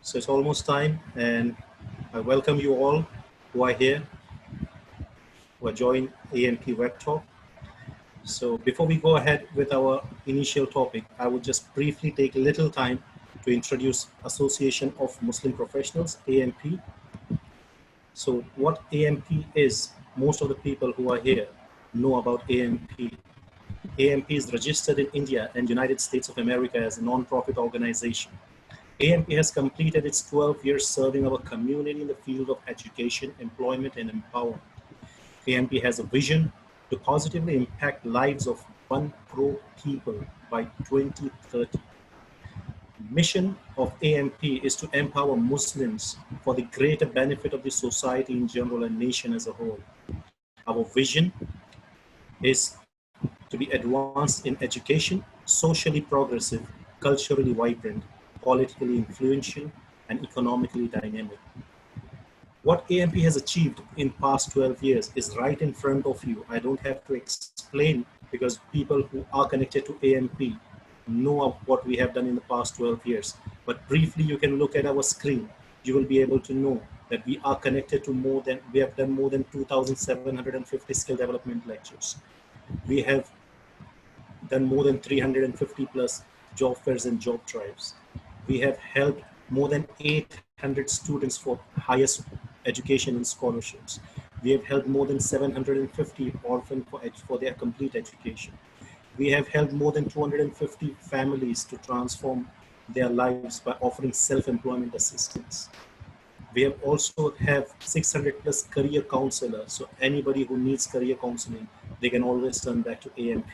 So it's almost time, and I welcome you all who are here, who are joining AMP Web Talk. So before we go ahead with our initial topic, I would just briefly take a little time to introduce Association of Muslim Professionals, AMP. So what AMP is, most of the people who are here know about AMP. AMP is registered in India and United States of America as a non-profit organization. AMP has completed its 12 years serving our community in the field of education, employment, and empowerment. AMP has a vision to positively impact lives of 1 crore people by 2030. Mission of AMP is to empower Muslims for the greater benefit of the society in general and nation as a whole. Our vision is to be advanced in education, socially progressive, culturally vibrant, politically influential, and economically dynamic. What AMP has achieved in past 12 years is right in front of you. I don't have to explain because people who are connected to AMP know of what we have done in the past 12 years. But briefly, you can look at our screen. You will be able to know that we are connected to we have done more than 2,750 skill development lectures. We have done more than 350 plus job fairs and job drives. We have helped more than 800 students for highest education and scholarships. We have helped more than 750 orphans for their complete education. We have helped more than 250 families to transform their lives by offering self-employment assistance. We have also have 600 plus career counselors. So anybody who needs career counseling, they can always turn back to AMP.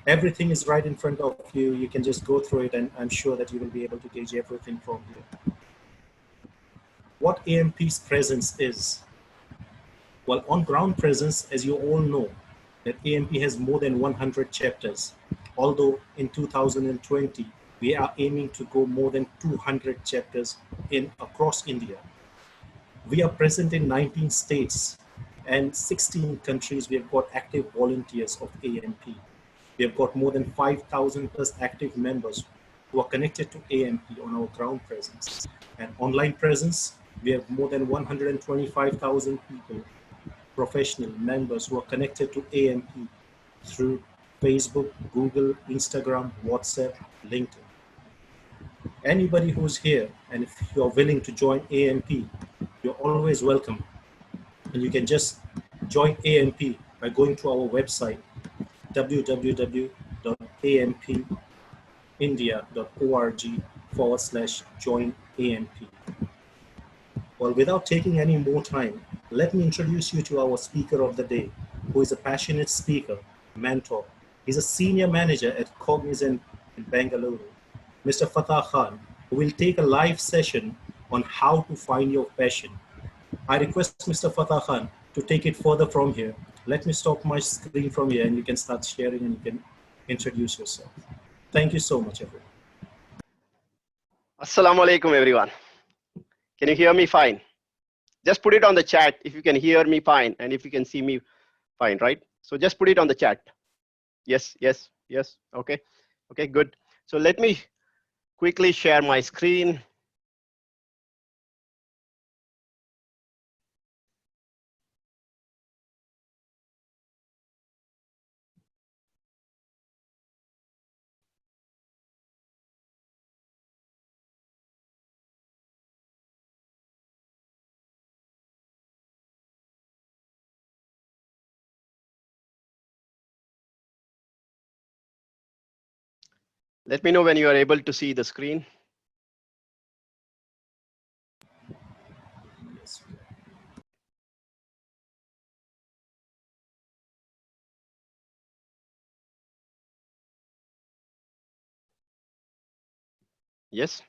Everything is right in front of you. You can just go through it, and I'm sure that you will be able to gauge everything from here. What AMP's presence is? Well, on ground presence, as you all know, that AMP has more than 100 chapters. Although in 2020, we are aiming to go more than 200 chapters across India. We are present in 19 states and 16 countries. We have got active volunteers of AMP. We have got more than 5,000 plus active members who are connected to AMP on our ground presence. And online presence, we have more than 125,000 people, professional members who are connected to AMP through Facebook, Google, Instagram, WhatsApp, LinkedIn. Anybody who's here, and if you're willing to join AMP, you're always welcome. And you can just join AMP by going to our website, www.ampindia.org/join AMP. Well, without taking any more time, let me introduce you to our speaker of the day, who is a passionate speaker, mentor. He's a senior manager at Cognizant in Bengaluru, Mr. Fatha Khan, who will take a live session on how to find your passion. I request Mr. Fatha Khan to take it further from here. Let me stop my screen from here, and you can start sharing and you can introduce yourself. Thank you so much, everyone. Assalamu alaikum, everyone. Can you hear me fine? Just put it on the chat if you can hear me fine and if you can see me fine, right? So just put it on the chat. Yes, yes, yes. Okay, okay, good. So let me quickly share my screen. Let me know when you are able to see the screen. Yes. Yes.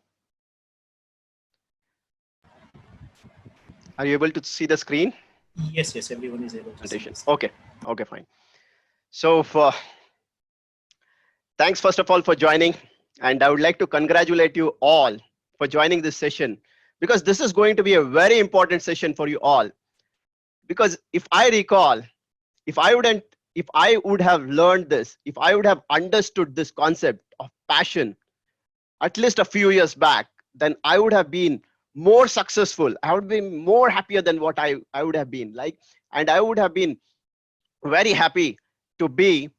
Are you able to see the screen? Yes, yes, everyone is able to see this. Okay, okay, fine. So thanks first of all for joining, and I would like to congratulate you all for joining this session, because this is going to be a very important session for you all. Because if I recall, if I would have learned this, if I would have understood this concept of passion at least a few years back, then I would have been more successful. I would be more happier than what I would have been like, and I would have been very happy to be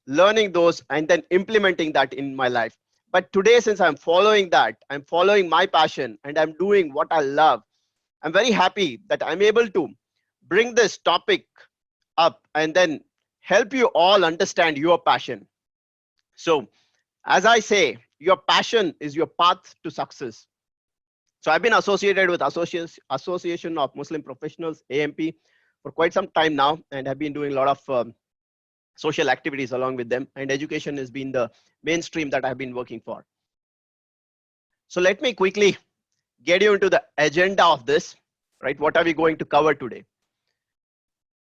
learning those and then implementing that in my life. But today, since I'm following that, I'm following my passion and I'm doing what I love, I'm very happy that I'm able to bring this topic up and then help you all understand your passion. So, as I say, your passion is your path to success. So, I've been associated with Association of Muslim Professionals (AMP) for quite some time now, and have been doing a lot of social activities along with them. And education has been the mainstream that I've been working for. So, let me quickly get you into the agenda of this. Right? What are we going to cover today?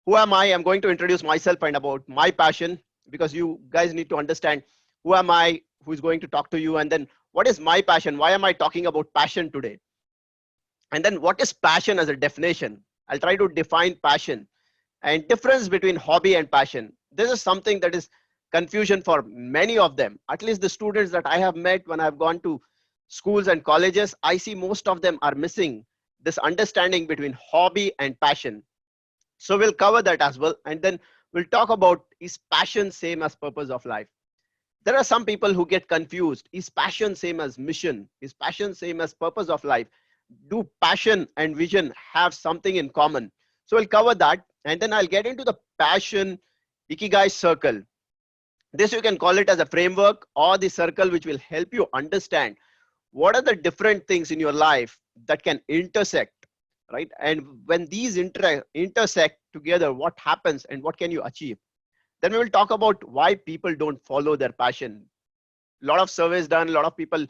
Who am I? I'm going to introduce myself and about my passion, because you guys need to understand who am I, who is going to talk to you, and then what is my passion? Why am I talking about passion today? And then what is passion as a definition? I'll try to define passion and difference between hobby and passion. This is something that is confusion for many of them. At least the students that I have met when I've gone to schools and colleges, I see most of them are missing this understanding between hobby and passion. So we'll cover that as well. And then we'll talk about, is passion same as purpose of life? There are some people who get confused. Is passion same as mission? Is passion same as purpose of life? Do passion and vision have something in common? So we'll cover that. And then I'll get into the passion Ikigai circle. This you can call it as a framework or the circle which will help you understand what are the different things in your life that can intersect, right? And when these intersect together, what happens and what can you achieve? Then we will talk about why people don't follow their passion. A lot of surveys done, a lot of people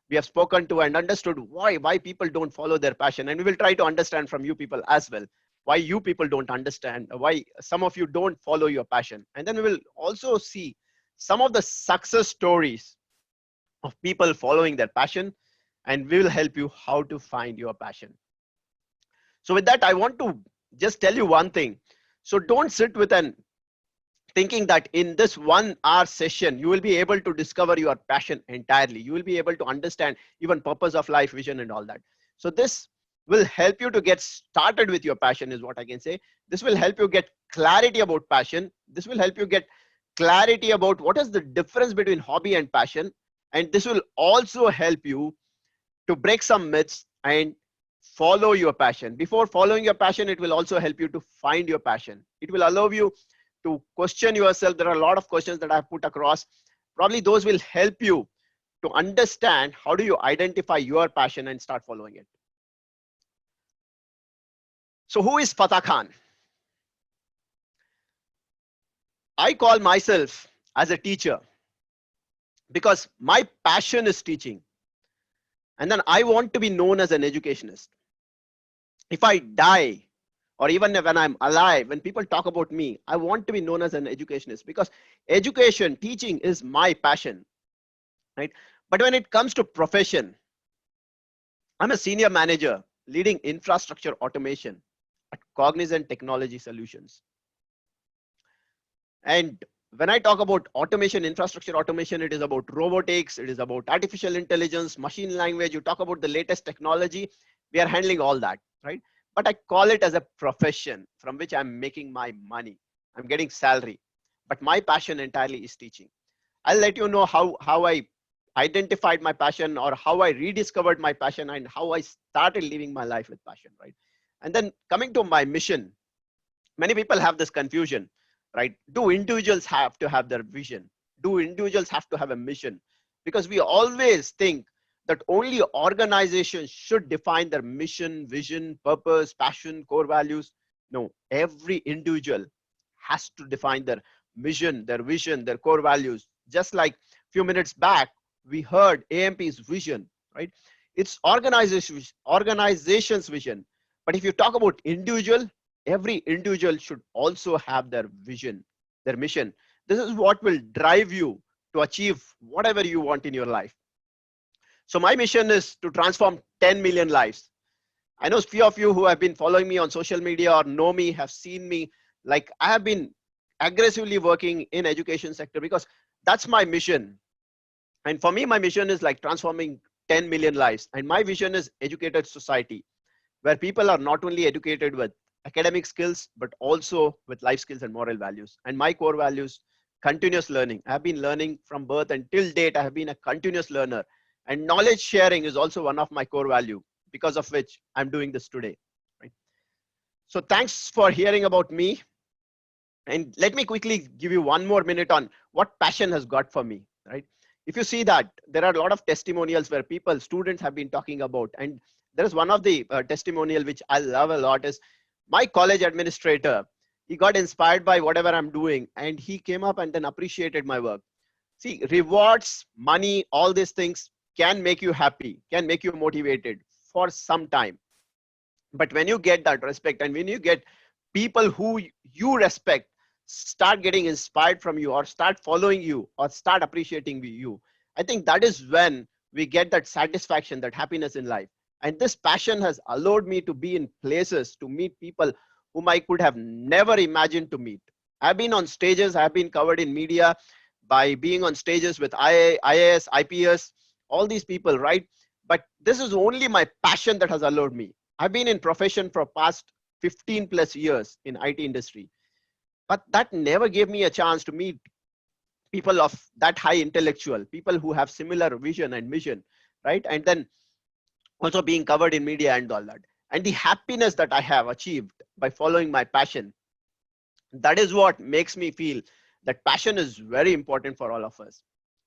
we have spoken to and understood why people don't follow their passion. And we will try to understand from you people as well, why you people don't understand, why some of you don't follow your passion. And then we will also see some of the success stories of people following their passion, and we will help you how to find your passion. So with that, I want to just tell you one thing. So don't sit with an thinking that in this 1 hour session, you will be able to discover your passion entirely. You will be able to understand even purpose of life, vision, and all that. So this will help you to get started with your passion is what I can say. This will help you get clarity about passion. This will help you get clarity about what is the difference between hobby and passion. And this will also help you to break some myths and follow your passion. Before following your passion, it will also help you to find your passion. It will allow you to question yourself. There are a lot of questions that I've put across. Probably those will help you to understand how do you identify your passion and start following it. So who is Fatha Khan? I call myself as a teacher because my passion is teaching. And then I want to be known as an educationist. If I die, or even when I'm alive, when people talk about me, I want to be known as an educationist because education, teaching is my passion, right? But when it comes to profession, I'm a senior manager leading infrastructure automation at Cognizant Technology Solutions. And when I talk about automation, infrastructure automation, it is about robotics, it is about artificial intelligence, machine language. You talk about the latest technology, we are handling all that, right? But I call it as a profession from which I'm making my money. I'm getting salary, but my passion entirely is teaching. I'll let you know how I identified my passion or how I rediscovered my passion and how I started living my life with passion, right? And then coming to my mission, many people have this confusion, right? Do individuals have to have their vision? Do individuals have to have a mission? Because we always think that only organizations should define their mission, vision, purpose, passion, core values. No, every individual has to define their mission, their vision, their core values. Just like a few minutes back, we heard AMP's vision, right? It's organization's vision. But if you talk about individual, every individual should also have their vision, their mission. This is what will drive you to achieve whatever you want in your life. So my mission is to transform 10 million lives. I know a few of you who have been following me on social media or know me have seen me, like I have been aggressively working in education sector because that's my mission. And for me, my mission is like transforming 10 million lives. And my vision is educated society where people are not only educated with academic skills, but also with life skills and moral values. And my core values, continuous learning. I have been learning from birth until date. I have been a continuous learner. And knowledge sharing is also one of my core value, because of which I'm doing this today. Right? So thanks for hearing about me. And let me quickly give you one more minute on what passion has got for me, right? If you see that there are a lot of testimonials where people, students have been talking about, and there is one of the testimonial which I love a lot is my college administrator. He got inspired by whatever I'm doing and he came up and then appreciated my work. See, rewards, money, all these things can make you happy, can make you motivated for some time. But when you get that respect and when you get people who you respect start getting inspired from you or start following you or start appreciating you, I think that is when we get that satisfaction, that happiness in life. And this passion has allowed me to be in places, to meet people whom I could have never imagined to meet. I've been on stages, I've been covered in media by being on stages with IAS, IPS, all these people, right? But this is only my passion that has allowed me. I've been in profession for past 15 plus years in IT industry, but that never gave me a chance to meet people of that high intellectual, people who have similar vision and mission, right? And then also being covered in media and all that. And the happiness that I have achieved by following my passion, that is what makes me feel that passion is very important for all of us.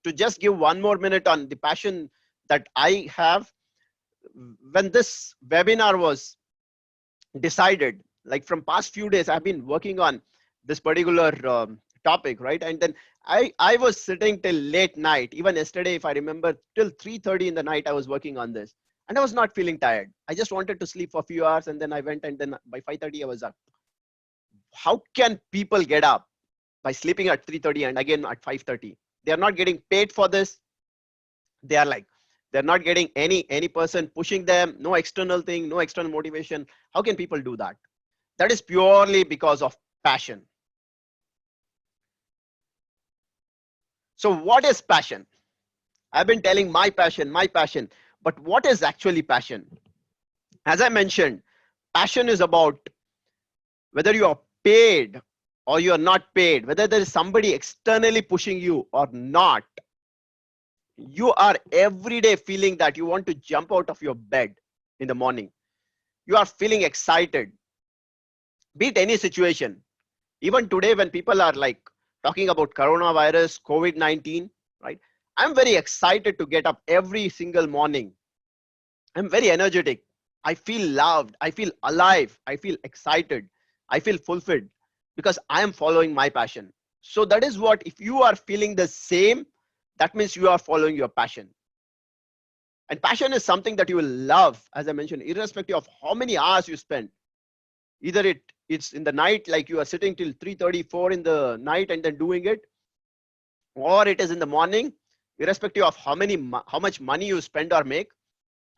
To just give one more minute on the passion that I have, when this webinar was decided, like from past few days, I've been working on this particular topic, right? And then I was sitting till late night, even yesterday, if I remember, till 3:30 in the night, I was working on this. And I was not feeling tired. I just wanted to sleep for a few hours and then I went and then by 5:30 I was up. How can people get up by sleeping at 3:30 and again at 5:30? They are not getting paid for this. They are like, they're not getting any person pushing them, no external thing, no external motivation. How can people do that? That is purely because of passion. So what is passion? I've been telling my passion, but what is actually passion? As I mentioned, passion is about whether you are paid or you are not paid, whether there is somebody externally pushing you or not. You are every day feeling that you want to jump out of your bed in the morning. You are feeling excited, be it any situation. Even today, when people are like talking about coronavirus, COVID-19, right? I'm very excited to get up every single morning. I'm very energetic. I feel loved. I feel alive. I feel excited. I feel fulfilled because I am following my passion. So that is what, if you are feeling the same, that means you are following your passion. And passion is something that you will love, as I mentioned, irrespective of how many hours you spend. Either it's in the night, like you are sitting till 3:34 in the night and then doing it, or it is in the morning, irrespective of how much money you spend or make.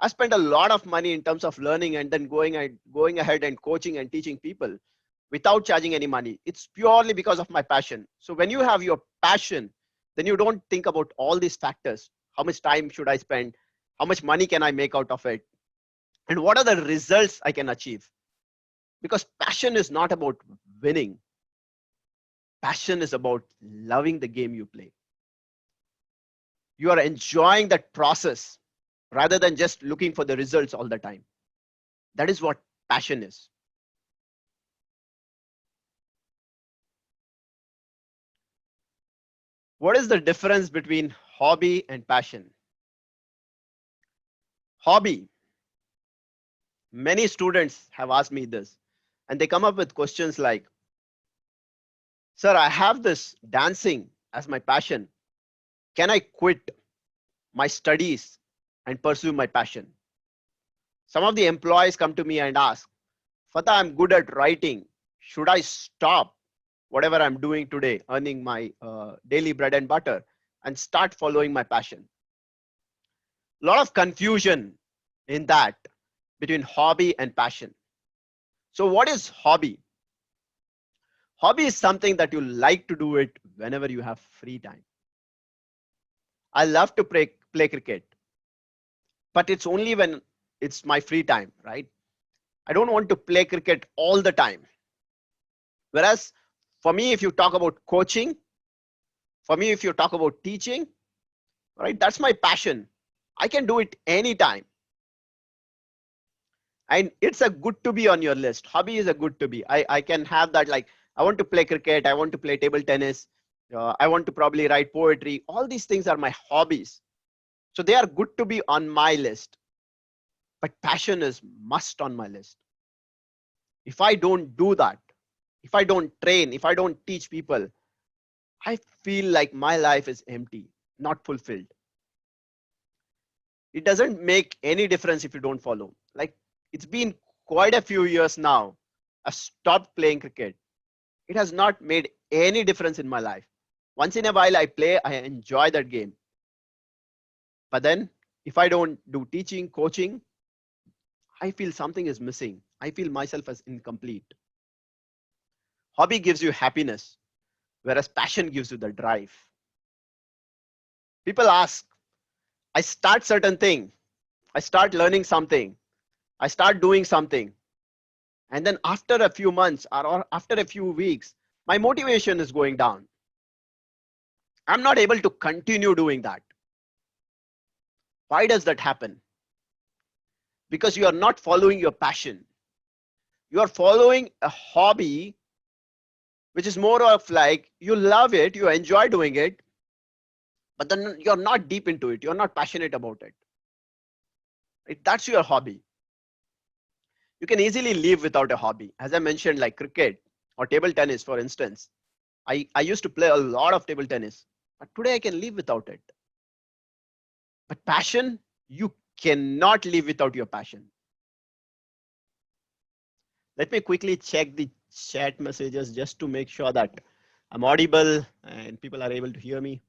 I spent a lot of money in terms of learning and then going ahead and coaching and teaching people without charging any money. It's purely because of my passion. So when you have your passion, then you don't think about all these factors. How much time should I spend? How much money can I make out of it? And what are the results I can achieve? Because passion is not about winning. Passion is about loving the game you play. You are enjoying that process rather than just looking for the results all the time. That is what passion is. What is the difference between hobby and passion? Hobby. Many students have asked me this, and they come up with questions like, sir, I have this dancing as my passion. Can I quit my studies and pursue my passion? Some of the employees come to me and ask, Fatha, I'm good at writing. Should I stop whatever I'm doing today, earning my daily bread and butter, and start following my passion? A lot of confusion in that between hobby and passion. So what is hobby? Hobby is something that you like to do it whenever you have free time. I love to play cricket. but it's only when it's my free time, right? I don't want to play cricket all the time. Whereas for me, if you talk about coaching, for me, if you talk about teaching, right, that's my passion. I can do it anytime. And it's a good to be on your list. Hobby is a good to be. I can have that, like, I want to play cricket, I want to play table tennis, I want to probably write poetry. All these things are my hobbies. So they are good to be on my list. But passion is must on my list. If I don't do that, if I don't train, if I don't teach people, I feel like my life is empty, not fulfilled. It doesn't make any difference if you don't follow. Like, it's been quite a few years now. I stopped playing cricket. It has not made any difference in my life. Once in a while I play, I enjoy that game. But then if I don't do teaching, coaching, I feel something is missing. I feel myself as incomplete. Hobby gives you happiness, whereas passion gives you the drive. People ask, I start certain thing, I start learning something, I start doing something, and then after a few months or after a few weeks, my motivation is going down. I'm not able to continue doing that. Why does that happen? Because you are not following your passion. You are following a hobby, which is more of like, you love it, you enjoy doing it, but then you're not deep into it. You're not passionate about it. Right? That's your hobby. You can easily live without a hobby. As I mentioned, like cricket or table tennis, for instance. I used to play a lot of table tennis, but today I can live without it. But passion, you cannot live without your passion. Let me quickly check the chat messages just to make sure that I'm audible and people are able to hear me.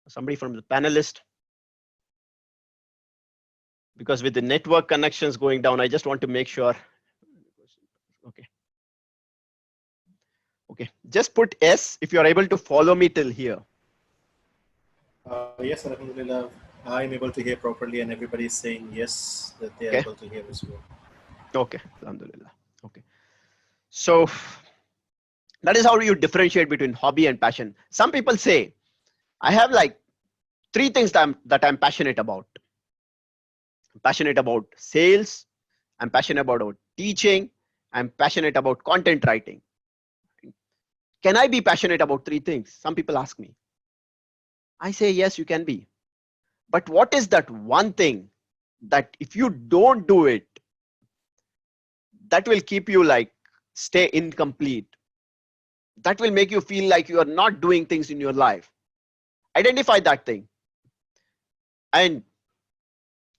Somebody from the panelist. Because with the network connections going down, I just want to make sure. Okay. Okay, just put S if you are able to follow me till here. Yes, Alhamdulillah, I'm able to hear properly, and everybody is saying yes, that they are able to hear as well. Okay, Alhamdulillah. Okay. So that is how you differentiate between hobby and passion. Some people say, I have like 3 things that I'm passionate about. I'm passionate about sales, I'm passionate about teaching, I'm passionate about content writing. Can I be passionate about 3 things? Some people ask me. I say, yes, you can be. But what is that one thing that if you don't do it, that will keep you like stay incomplete? That will make you feel like you are not doing things in your life. Identify that thing. And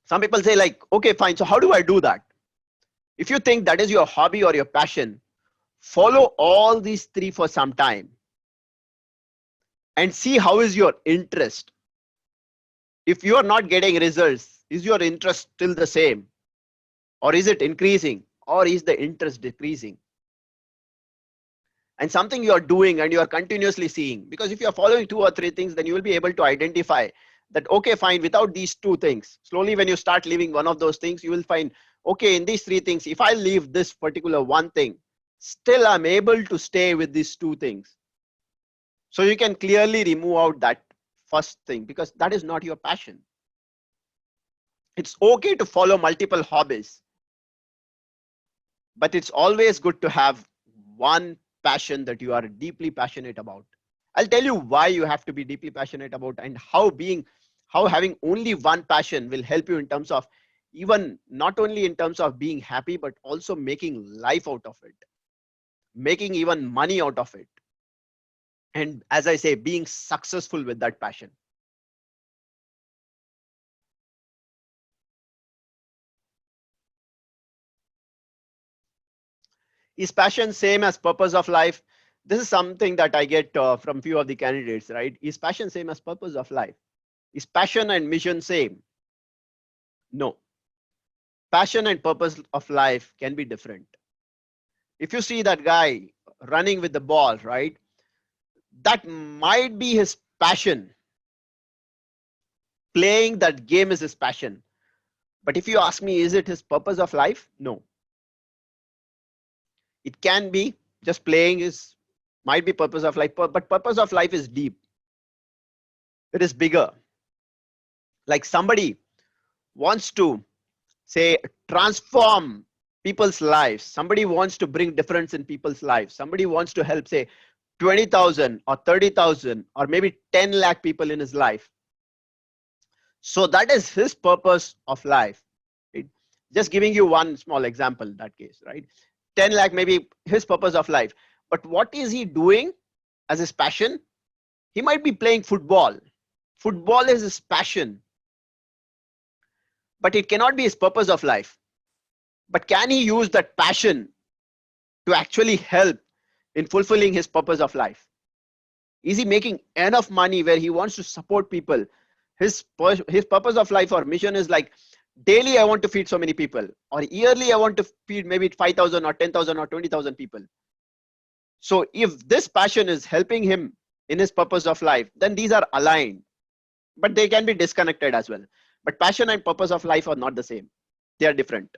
some people say like, okay, fine. So how do I do that? If you think that is your hobby or your passion, follow all these 3 for some time and see how is your interest. If you are not getting results, is your interest still the same? Or is it increasing? Or is the interest decreasing? And something you are doing and you are continuously seeing, because if you are following 2 or 3 things, then you will be able to identify that, okay, fine, without these 2 things, slowly when you start leaving one of those things, you will find, okay, in these 3 things, if I leave this particular one thing, still I'm able to stay with these 2 things. So you can clearly remove out that first thing, because that is not your passion. It's okay to follow multiple hobbies, but it's always good to have one passion that you are deeply passionate about. I'll tell you why you have to be deeply passionate about, and how having only one passion will help you in terms of even not only in terms of being happy, but also making life out of it, making even money out of it. And as I say, being successful with that passion. Is passion same as purpose of life? This is something that I get from few of the candidates, right? Is passion same as purpose of life? Is passion and mission same? No. Passion and purpose of life can be different. If you see that guy running with the ball, right? That might be his passion. playing that game is his passion. But if you ask me, is it his purpose of life? No. It can be, just playing is might be purpose of life, but purpose of life is deep. It is bigger. Like somebody wants to say transform people's lives. Somebody wants to bring difference in people's lives. Somebody wants to help, say, 20,000 or 30,000 or maybe 10 lakh people in his life. So that is his purpose of life. Right? Just giving you one small example in that case, right? 10 lakh maybe his purpose of life. But what is he doing as his passion? He might be playing football. Football is his passion, but it cannot be his purpose of life. But can he use that passion to actually help in fulfilling his purpose of life? Is he making enough money where he wants to support people? His purpose of life or mission is like, daily I want to feed so many people, or yearly I want to feed maybe 5,000 or 10,000 or 20,000 people. So if this passion is helping him in his purpose of life, then these are aligned, but they can be disconnected as well. But passion and purpose of life are not the same. They are different.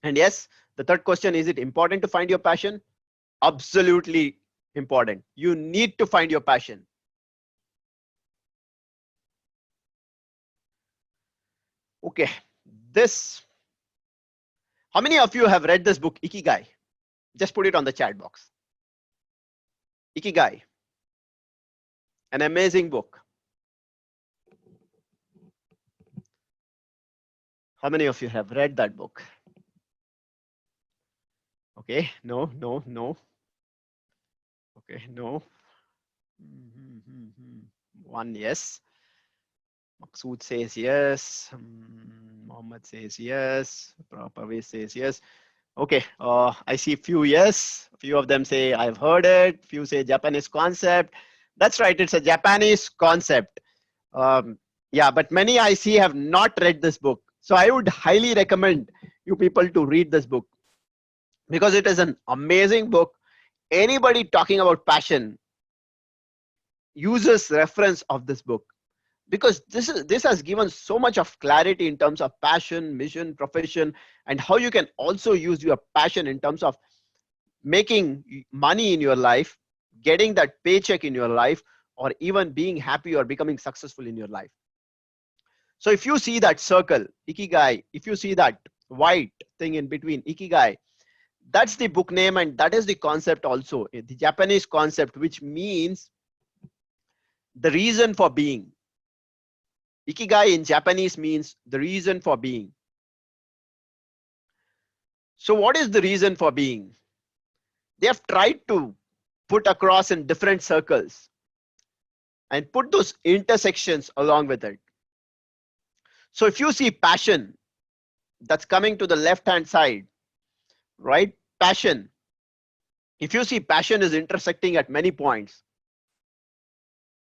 And yes, the third question, is it important to find your passion? Absolutely important. You need to find your passion. Okay, this, how many of you have read this book, Ikigai? Just put it on the chat box. Ikigai, an amazing book. How many of you have read that book? Okay, no. Okay, no. One yes. Maqsood says yes. Mohammed says yes. Parvez says yes. Okay, I see few yes. Few of them say I've heard it. Few say Japanese concept. That's right, it's a Japanese concept. Yeah, but many I see have not read this book. So I would highly recommend you people to read this book, because it is an amazing book. Anybody talking about passion uses reference of this book, because this has given so much of clarity in terms of passion, mission, profession, and how you can also use your passion in terms of making money in your life, getting that paycheck in your life, or even being happy or becoming successful in your life. So if you see that circle, Ikigai, if you see that white thing in between, Ikigai, that's the book name, and that is the concept also, the Japanese concept, which means the reason for being. Ikigai in Japanese means the reason for being. So what is the reason for being? They have tried to put across in different circles and put those intersections along with it. So if you see passion, that's coming to the left hand side, right? Passion. If you see passion is intersecting at many points.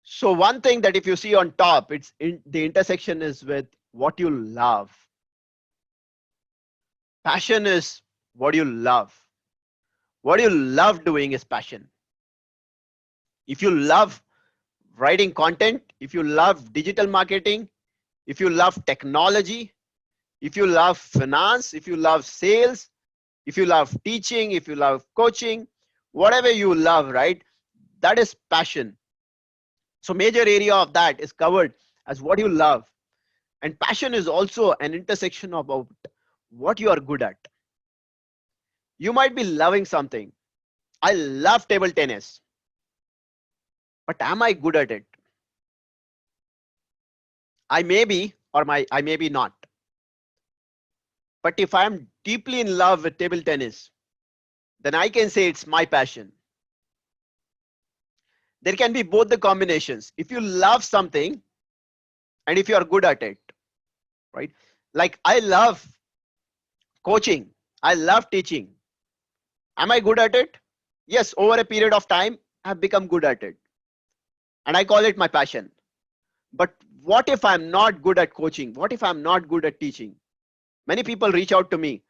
So one thing that if you see on top, it's the intersection is with what you love. Passion is what you love. What you love doing is passion. If you love writing content, if you love digital marketing, if you love technology, if you love finance, if you love sales, if you love teaching, if you love coaching, whatever you love, right? That is passion. So major area of that is covered as what you love. And passion is also an intersection about what you are good at. You might be loving something. I love table tennis, but am I good at it? I may be, or I may be not. But if I'm deeply in love with table tennis, then I can say it's my passion. There can be both the combinations. If you love something and if you are good at it, right? Like I love coaching. I love teaching. Am I good at it? Yes, over a period of time, I've become good at it. And I call it my passion. But what if I'm not good at coaching? What if I'm not good at teaching? Many people reach out to me,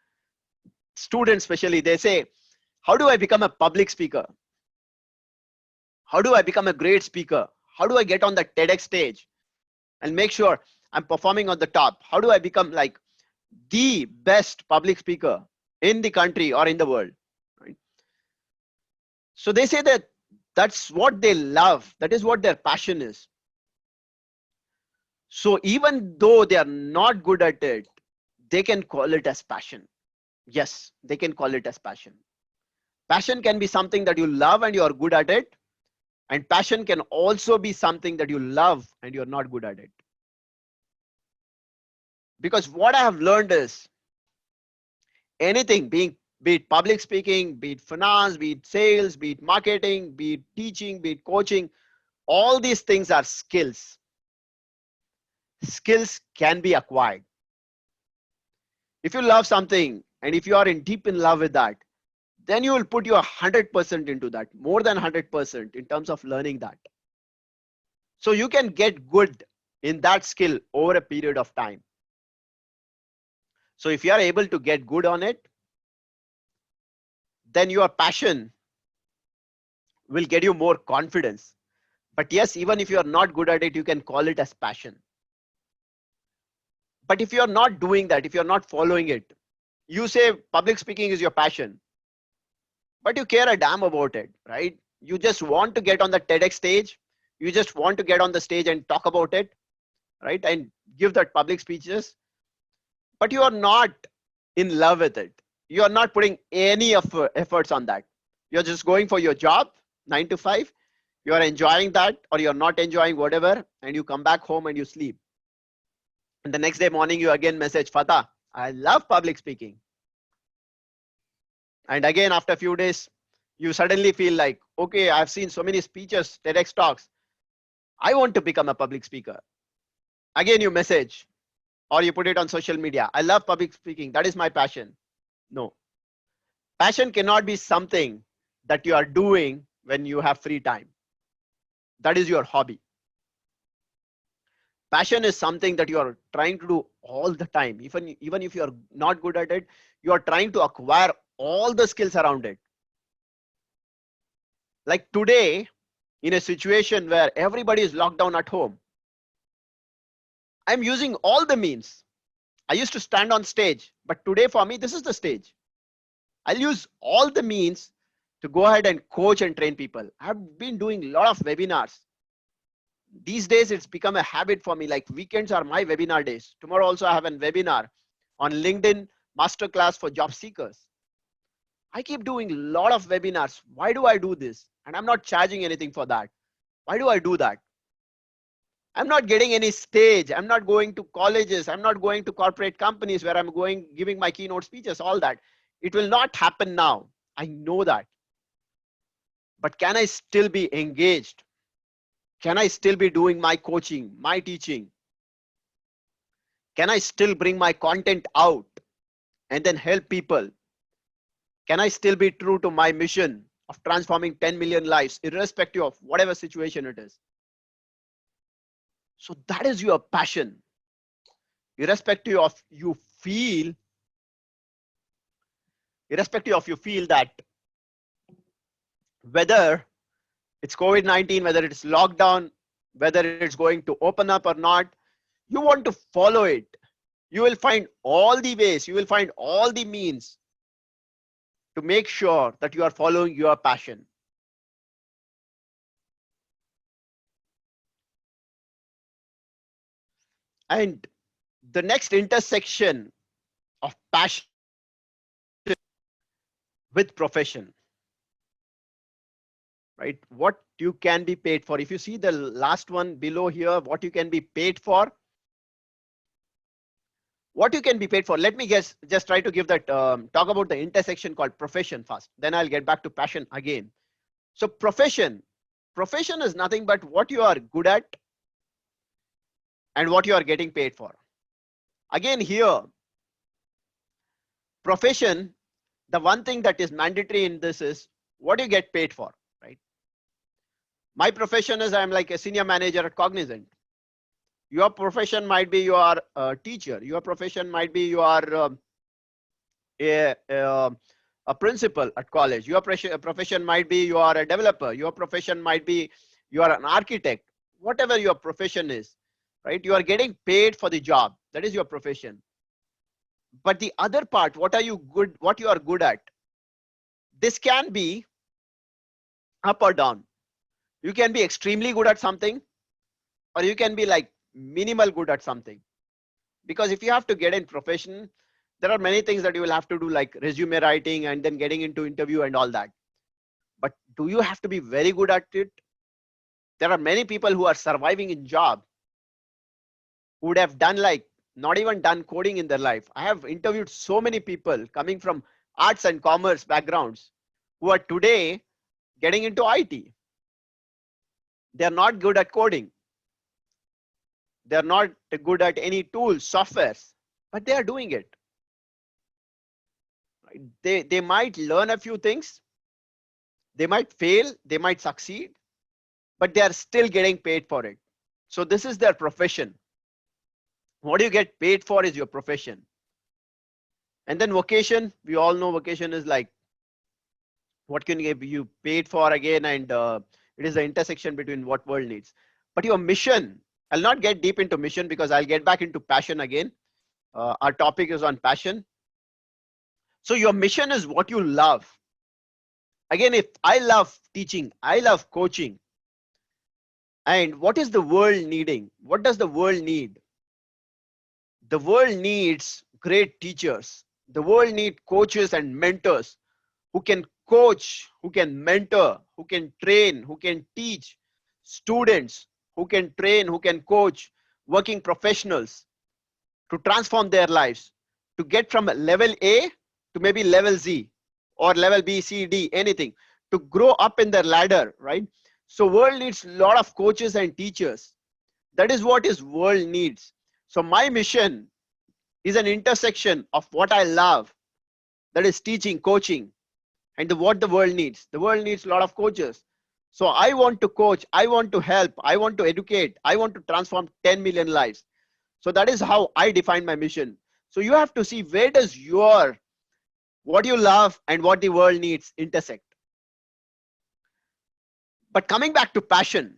students especially, they say, how do I become a public speaker? How do I become a great speaker? How do I get on the TEDx stage? and make sure I'm performing on the top. How do I become like the best public speaker in the country or in the world? Right? So they say that that's what they love. That is what their passion is. So even though they are not good at it, they can call it as passion. Yes, they can call it as passion. Passion can be something that you love and you are good at it. And passion can also be something that you love and you're not good at it. Because what I have learned is anything, be it public speaking, be it finance, be it sales, be it marketing, be it teaching, be it coaching, all these things are skills. Skills can be acquired. If you love something and if you are in deep in love with that, then you will put your 100% into that, more than 100% in terms of learning that. So you can get good in that skill over a period of time. So if you are able to get good on it, then your passion will get you more confidence. But yes, even if you are not good at it, you can call it as passion. But if you are not doing that, if you are not following it, you say public speaking is your passion, but you care a damn about it, right? You just want to get on the TEDx stage. You just want to get on the stage and talk about it, right? And give that public speeches, but you are not in love with it. You are not putting any efforts on that. You're just going for your job, 9 to 5. You are enjoying that or you're not enjoying whatever, and you come back home and you sleep. And the next day morning, you again message, Fatha, I love public speaking. And again, after a few days, you suddenly feel like, okay, I've seen so many speeches, TEDx talks. I want to become a public speaker. Again, you message or you put it on social media. I love public speaking. That is my passion. No. Passion cannot be something that you are doing when you have free time. That is your hobby. Passion is something that you are trying to do all the time. Even if you are not good at it, you are trying to acquire all the skills around it. Like today, in a situation where everybody is locked down at home, I'm using all the means. I used to stand on stage, but today for me, this is the stage. I'll use all the means to go ahead and coach and train people. I've been doing a lot of webinars. These days, it's become a habit for me. Like weekends are my webinar days. Tomorrow also I have a webinar on LinkedIn masterclass for job seekers. I keep doing a lot of webinars. Why do I do this? And I'm not charging anything for that. Why do I do that? I'm not getting any stage. I'm not going to colleges. I'm not going to corporate companies where I'm going, giving my keynote speeches, all that. It will not happen now. I know that. But can I still be engaged? Can I still be doing my coaching, my teaching? Can I still bring my content out and then help people? Can I still be true to my mission of transforming 10 million lives, irrespective of whatever situation it is? So that is your passion. Irrespective of you feel that whether it's COVID-19, whether it's lockdown, whether it's going to open up or not, you want to follow it. You will find all the ways, you will find all the means to make sure that you are following your passion. And the next intersection of passion with profession, right? What you can be paid for. If you see the last one below here, what you can be paid for. What you can be paid for. Let me just try to give that, talk about the intersection called profession first. Then I'll get back to passion again. So profession is nothing but what you are good at and what you are getting paid for. Again here, profession, the one thing that is mandatory in this is what you get paid for, right? My profession is I'm like a senior manager at Cognizant. Your profession might be you are a teacher. Your profession might be you are a principal at college. Your profession might be you are a developer. Your profession might be you are an architect. Whatever your profession is, right? You are getting paid for the job. That is your profession. But the other part, what you are good at, this can be up or down. You can be extremely good at something, or you can be like minimal good at something. Because if you have to get in profession, there are many things that you will have to do, like resume writing and then getting into interview and all that. But do you have to be very good at it? There are many people who are surviving in job who would have done like not even done coding in their life. I have interviewed so many people coming from arts and commerce backgrounds who are today getting into IT. They're not good at coding. They're not good at any tools, softwares, but they are doing it. Right? They might learn a few things, they might fail, they might succeed, but they are still getting paid for it. So this is their profession. What you get paid for is your profession. And then vocation, we all know vocation is like what can you paid for again, and it is the intersection between what world needs. But your mission, I'll not get deep into mission because I'll get back into passion again. Our topic is on passion. So your mission is what you love. Again, if I love teaching, I love coaching. And what is the world needing? What does the world need? The world needs great teachers. The world needs coaches and mentors who can coach, who can mentor, who can train, who can teach students, who can train, who can coach working professionals to transform their lives, to get from level A to maybe level Z or level B, C, D, anything, to grow up in their ladder, right? So world needs a lot of coaches and teachers. That is what is world needs. So my mission is an intersection of what I love, that is teaching, coaching, and what the world needs. The world needs a lot of coaches. So I want to coach, I want to help, I want to educate, I want to transform 10 million lives. So that is how I define my mission. So you have to see where does your, what you love and what the world needs intersect. But coming back to passion,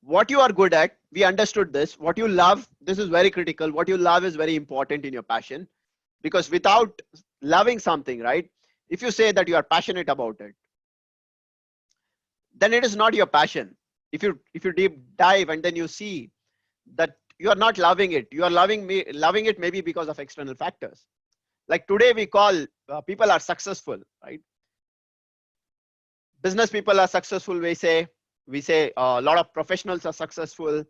what you are good at, we understood this. What you love, this is very critical. What you love is very important in your passion, because without loving something, right? If you say that you are passionate about it, then it is not your passion. If you deep dive and then you see that you are not loving it, you are loving it maybe because of external factors. Like today we call people are successful, right? Business people are successful, we say a lot of professionals are successful.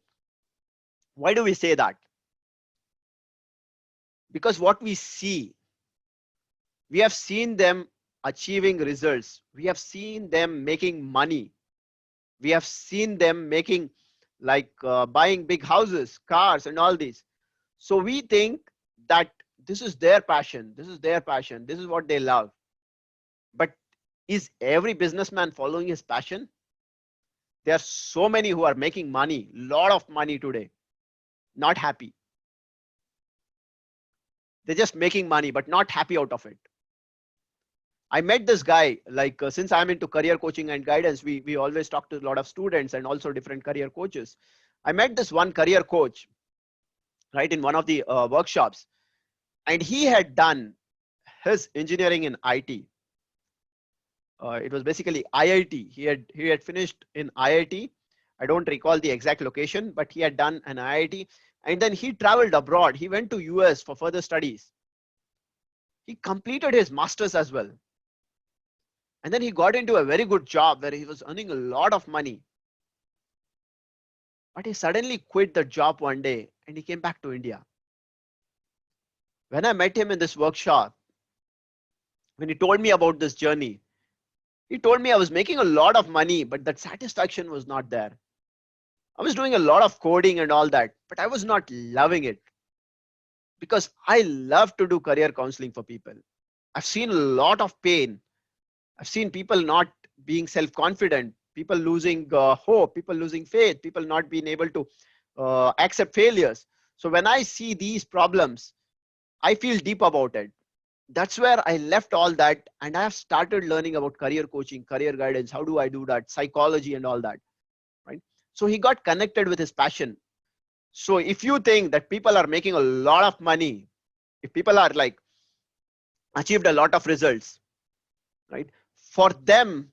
Why do we say that? Because what we see, we have seen them achieving results, we have seen them making money, we have seen them making like buying big houses, cars and all these. So we think that this is their passion, this is their passion, this is what they love. But is every businessman following his passion? There are so many who are making money, lot of money today, not happy. They're just making money, but not happy out of it. I met this guy, like since I'm into career coaching and guidance, we always talk to a lot of students and also different career coaches. I met this one career coach, right, in one of the workshops, and he had done his engineering in IT. It was basically IIT. He had finished in IIT. I don't recall the exact location, but he had done an IIT, and then he traveled abroad. He went to US for further studies. He completed his masters as well. And then he got into a very good job where he was earning a lot of money. But he suddenly quit the job one day and he came back to India. When I met him in this workshop, when he told me about this journey, he told me I was making a lot of money, but that satisfaction was not there. I was doing a lot of coding and all that, but I was not loving it, because I love to do career counseling for people. I've seen a lot of pain. I've seen people not being self-confident, people losing hope, people losing faith, people not being able to accept failures. So when I see these problems, I feel deep about it. That's where I left all that and I have started learning about career coaching, career guidance. How do I do that? Psychology and all that, right? So he got connected with his passion. So if you think that people are making a lot of money, if people are like achieved a lot of results, right? For them,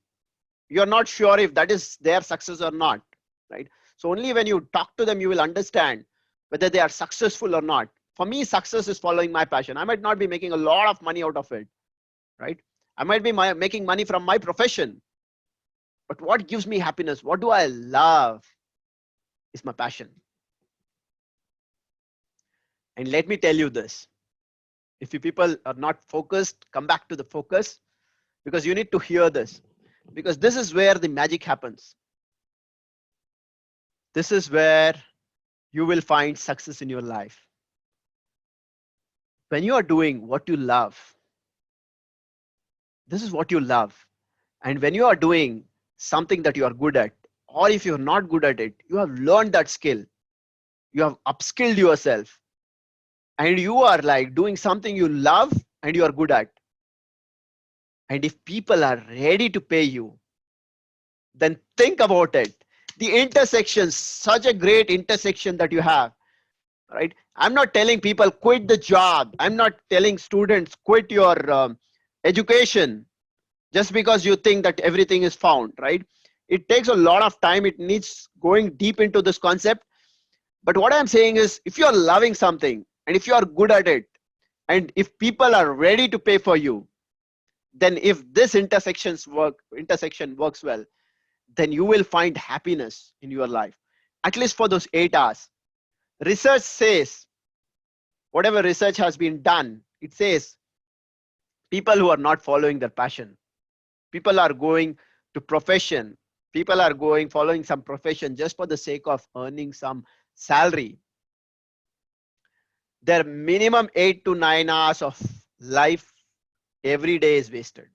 you're not sure if that is their success or not, right? So only when you talk to them, you will understand whether they are successful or not. For me, success is following my passion. I might not be making a lot of money out of it, right? I might be making money from my profession, but what gives me happiness, what do I love, is my passion. And let me tell you this, if you people are not focused, come back to the focus, because you need to hear this, because this is where the magic happens. This is where you will find success in your life. When you are doing what you love, this is what you love. And when you are doing something that you are good at, or if you're not good at it, you have learned that skill, you have upskilled yourself, and you are like doing something you love and you are good at. And if people are ready to pay you, then think about it. The intersection, such a great intersection that you have, right? I'm not telling people quit the job. I'm not telling students quit your education just because you think that everything is found, right? It takes a lot of time. It needs going deep into this concept. But what I'm saying is, if you're loving something and if you are good at it, and if people are ready to pay for you, then if this intersection works well, then you will find happiness in your life, at least for those 8 hours. Research says, whatever research has been done, it says people who are not following their passion, people are going to profession, people are going following some profession just for the sake of earning some salary, their minimum 8 to 9 hours of life every day is wasted.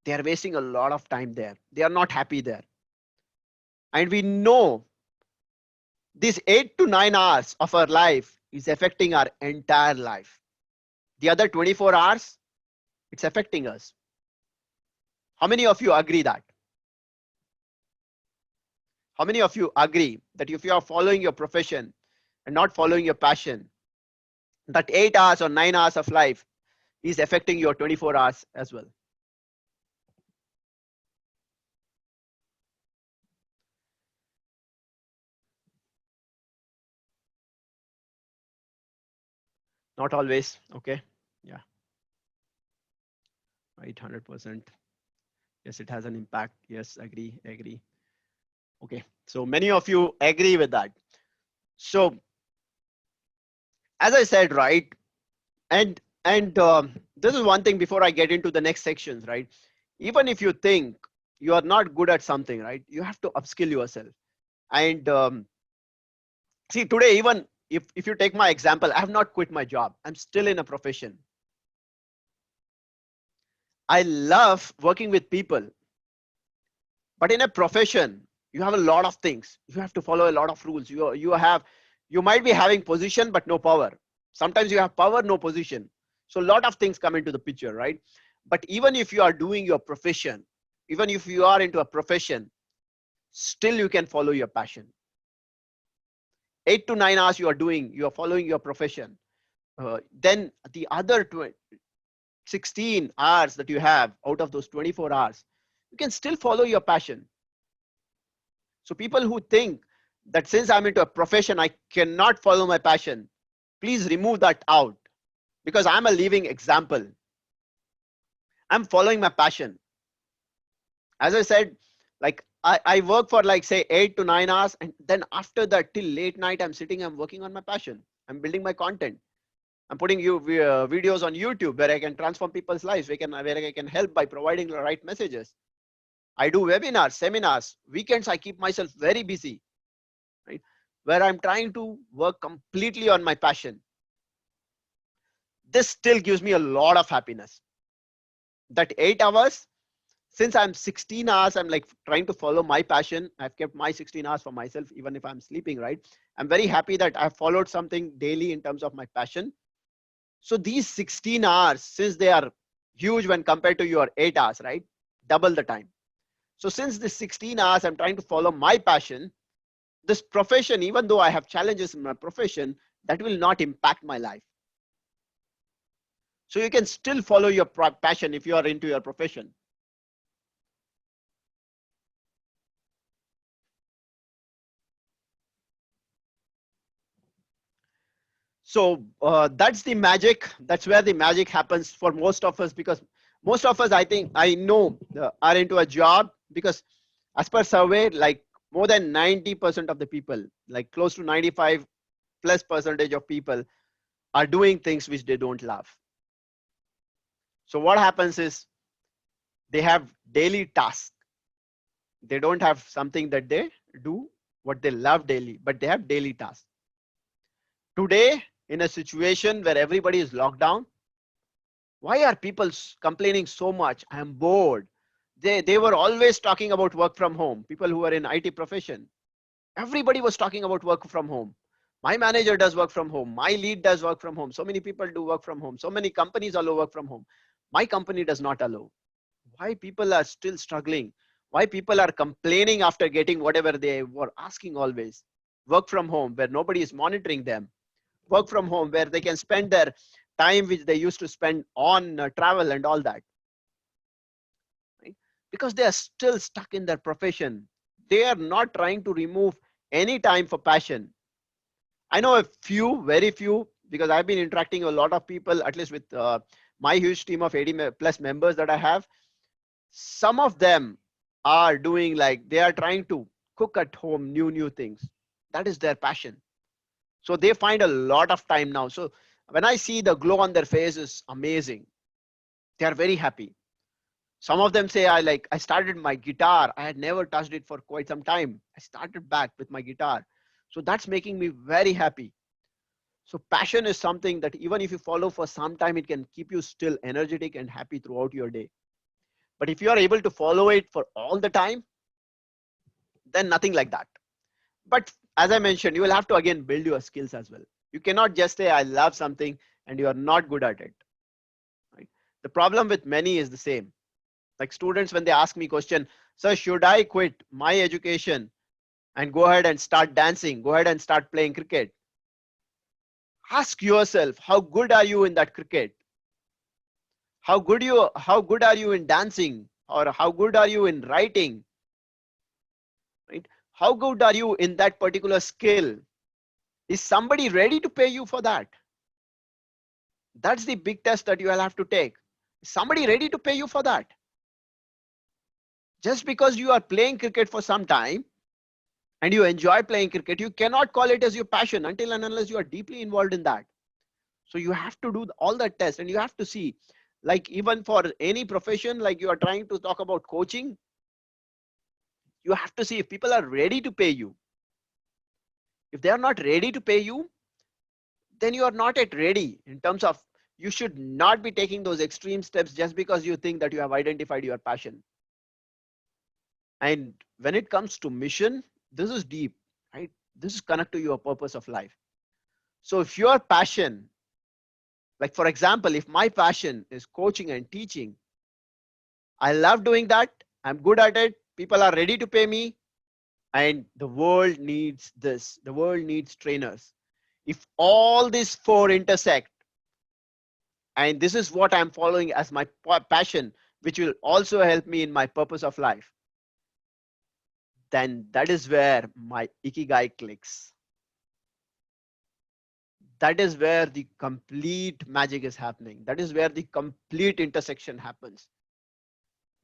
They are wasting a lot of time there. They are not happy there. And we know these 8 to 9 hours of our life is affecting our entire life. The other 24 hours, it's affecting us. How many of you agree that? How many of you agree that if you are following your profession and not following your passion, that 8 hours or 9 hours of life is affecting your 24 hours as well? Not always. Okay. Yeah. Right. 100%. Yes, it has an impact. Yes, agree. Okay. So many of you agree with that. So as I said, right, and this is one thing before I get into the next sections, right? Even if you think you are not good at something, right, you have to upskill yourself. And see, today, even if you take my example, I have not quit my job. I'm still in a profession. I love working with people, but in a profession, you have a lot of things. You have to follow a lot of rules. You might be having position, but no power. Sometimes you have power, no position. So a lot of things come into the picture, right? But even if you are doing your profession, even if you are into a profession, still you can follow your passion. 8 to 9 hours you are following your profession. Then the other 16 hours that you have out of those 24 hours, you can still follow your passion. So people who think that since I'm into a profession, I cannot follow my passion, please remove that out, because I'm a living example. I'm following my passion. As I said, like I work for like say 8 to 9 hours, and then after that till late night, I'm working on my passion. I'm building my content. I'm putting you videos on YouTube where I can transform people's lives, where I can help by providing the right messages. I do webinars, seminars, weekends. I keep myself very busy, right? Where I'm trying to work completely on my passion. This still gives me a lot of happiness. That 8 hours, since I'm 16 hours, I'm like trying to follow my passion. I've kept my 16 hours for myself, even if I'm sleeping, right? I'm very happy that I've followed something daily in terms of my passion. So these 16 hours, since they are huge when compared to your 8 hours, right? Double the time. So since this 16 hours, I'm trying to follow my passion. This profession, even though I have challenges in my profession, that will not impact my life. So you can still follow your passion if you are into your profession. So that's the magic. That's where the magic happens for most of us, because most of us, I think, I know, are into a job because as per survey, like more than 90% of the people, like close to 95 plus percentage of people are doing things which they don't love. So what happens is they have daily tasks. They don't have something that they do what they love daily, but they have daily tasks. Today, in a situation where everybody is locked down, why are people complaining so much? I am bored. They were always talking about work from home. People who are in IT profession, everybody was talking about work from home. My manager does work from home. My lead does work from home. So many people do work from home. So many companies allow work from home. My company does not allow. Why people are still struggling? Why people are complaining after getting whatever they were asking always? Work from home where nobody is monitoring them. Work from home where they can spend their time which they used to spend on travel and all that. Right? Because they are still stuck in their profession. They are not trying to remove any time for passion. I know a few, very few, because I've been interacting with a lot of people, at least with my huge team of 80 plus members that I have. Some of them are doing, like, they are trying to cook at home new things. That is their passion. So they find a lot of time now. So when I see the glow on their face is amazing. They are very happy. Some of them say, I started my guitar. I had never touched it for quite some time. I started back with my guitar. So that's making me very happy. So passion is something that even if you follow for some time, it can keep you still energetic and happy throughout your day. But if you are able to follow it for all the time, then nothing like that. But as I mentioned, you will have to again build your skills as well. You cannot just say I love something and you are not good at it. Right? The problem with many is the same. Like students, when they ask me question, sir, should I quit my education and go ahead and start dancing, go ahead and start playing cricket? Ask yourself, how good are you in that cricket? How good are you in dancing? Or how good are you in writing? Right? How good are you in that particular skill? Is somebody ready to pay you for that? That's the big test that you will have to take. Is somebody ready to pay you for that? Just because you are playing cricket for some time and you enjoy playing cricket, you cannot call it as your passion until and unless you are deeply involved in that. So you have to do all that test, and you have to see, like, even for any profession, like you are trying to talk about coaching, you have to see if people are ready to pay you. If they are not ready to pay you, then you are not yet ready in terms of, you should not be taking those extreme steps just because you think that you have identified your passion. And when it comes to mission, this is deep, right? This is connect to your purpose of life. So if your passion, like for example, if my passion is coaching and teaching, I love doing that, I'm good at it, people are ready to pay me, and the world needs this. The world needs trainers. If all these four intersect, and this is what I'm following as my passion, which will also help me in my purpose of life, then that is where my ikigai clicks. That is where the complete magic is happening. That is where the complete intersection happens,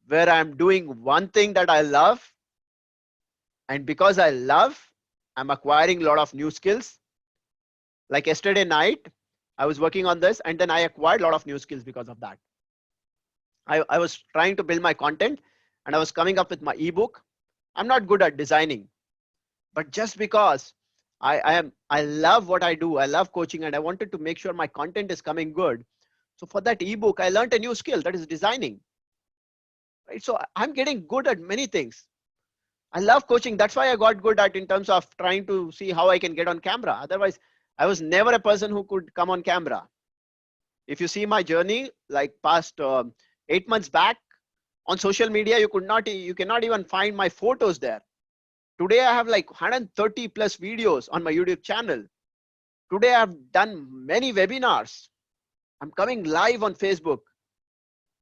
where I'm doing one thing that I love, and because I love, I'm acquiring a lot of new skills. Like yesterday night, I was working on this, and then I acquired a lot of new skills because of that. I was trying to build my content, and I was coming up with my ebook. I'm not good at designing, but just because I love what I do, I love coaching, and I wanted to make sure my content is coming good. So for that ebook, I learned a new skill, that is designing. Right? So I'm getting good at many things. I love coaching. That's why I got good at, in terms of trying to see how I can get on camera. Otherwise, I was never a person who could come on camera. If you see my journey, like past 8 months back, On social media, you cannot even find my photos there. Today I have like 130 plus videos on my YouTube channel. Today I've done many webinars. I'm coming live on Facebook.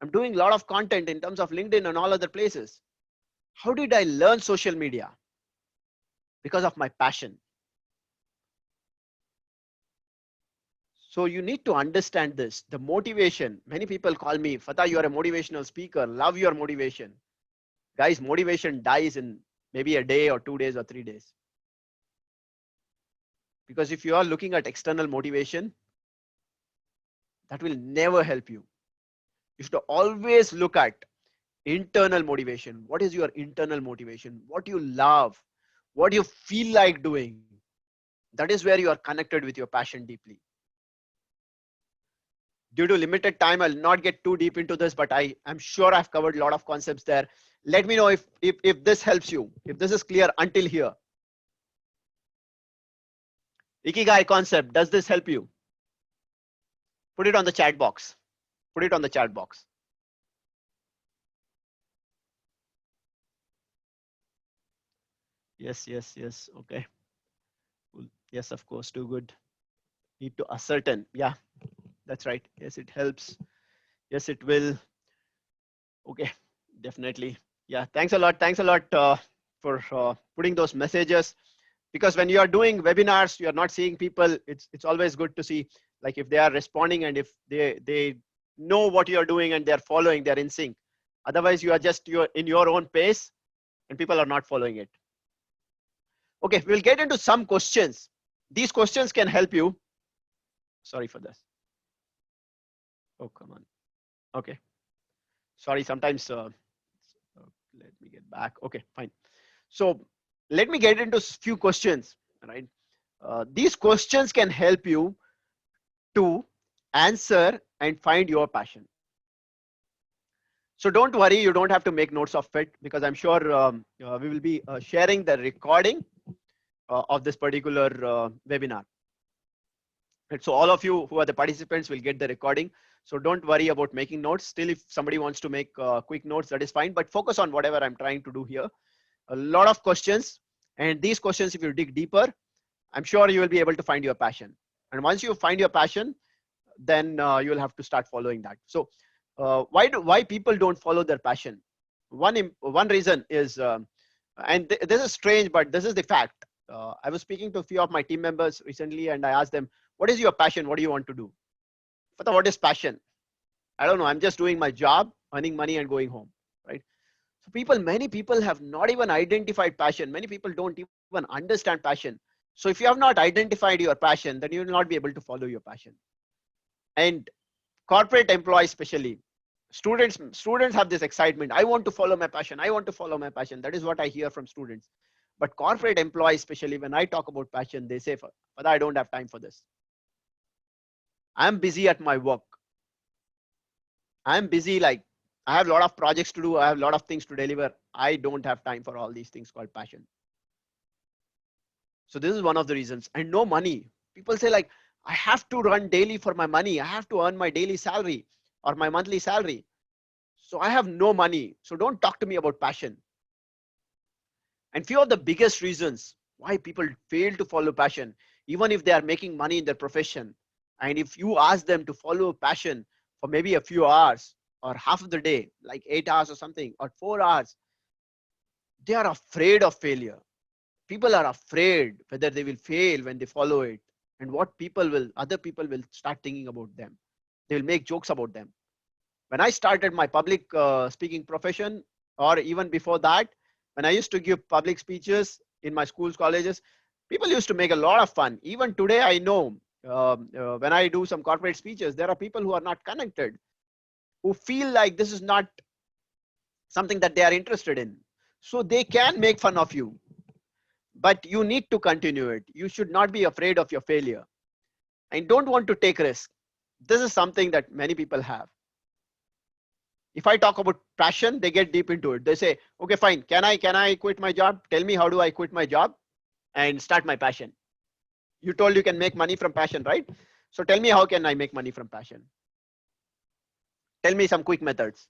I'm doing a lot of content in terms of LinkedIn and all other places. How did I learn social media? Because of my passion. So you need to understand this. The motivation, many people call me, Fatha, you are a motivational speaker. Love your motivation. Guys, motivation dies in maybe a day or 2 days or 3 days. Because if you are looking at external motivation, that will never help you. You should always look at internal motivation. What is your internal motivation? What you love, what you feel like doing. That is where you are connected with your passion deeply. Due to limited time, I'll not get too deep into this, but I'm sure I've covered a lot of concepts there. Let me know if this helps you, if this is clear until here. Ikigai concept, does this help you? Put it on the chat box. Put it on the chat box. Yes, yes, yes. Okay. Cool. Yes, of course. Too good. Need to ascertain. Yeah, that's right. Yes, it helps. Yes, it will. Okay, definitely. Yeah, thanks a lot. Thanks a lot for putting those messages. Because when you are doing webinars, you are not seeing people. It's always good to see like if they are responding and if they know what you are doing and they are following, they are in sync. Otherwise, you are just you're in your own pace and people are not following it. Okay, we'll get into some questions. These questions can help you. Sorry for this. Oh, come on. Okay. Sorry, sometimes let me get back. Okay, fine. So let me get into few questions, right? These questions can help you to answer and find your passion. So don't worry, you don't have to make notes of it because I'm sure we will be sharing the recording of this particular webinar. Right, so all of you who are the participants will get the recording. So don't worry about making notes. Still, if somebody wants to make quick notes, that is fine. But focus on whatever I'm trying to do here. A lot of questions, and these questions, if you dig deeper, I'm sure you will be able to find your passion. And once you find your passion, then you will have to start following that. So why people don't follow their passion? One reason is, and this is strange, but this is the fact. I was speaking to a few of my team members recently, and I asked them, "What is your passion? What do you want to do?" But what is passion? I don't know. I'm just doing my job, earning money, and going home, right? So many people have not even identified passion. Many people don't even understand passion. So if you have not identified your passion, then you will not be able to follow your passion. And corporate employees, especially students have this excitement. I want to follow my passion. I want to follow my passion. That is what I hear from students. But corporate employees, especially when I talk about passion, they say, "Father, I don't have time for this. I'm busy at my work. I'm busy, like I have a lot of projects to do. I have a lot of things to deliver. I don't have time for all these things called passion." So this is one of the reasons. And no money. People say like, I have to run daily for my money. I have to earn my daily salary or my monthly salary. So I have no money. So don't talk to me about passion. And few of the biggest reasons why people fail to follow passion, even if they are making money in their profession. And if you ask them to follow passion for maybe a few hours or half of the day, like 8 hours or something, or 4 hours, they are afraid of failure. People are afraid whether they will fail when they follow it, and what other people will start thinking about them. They will make jokes about them. When I started my public speaking profession, or even before that, when I used to give public speeches in my schools, colleges, people used to make a lot of fun. Even today, I know when I do some corporate speeches, there are people who are not connected, who feel like this is not something that they are interested in. So they can make fun of you, but you need to continue it. You should not be afraid of your failure and don't want to take risk. This is something that many people have. If I talk about passion, they get deep into it. They say, okay, fine. Can I quit my job? Tell me, how do I quit my job and start my passion? You told you can make money from passion, right? So tell me, how can I make money from passion? Tell me some quick methods.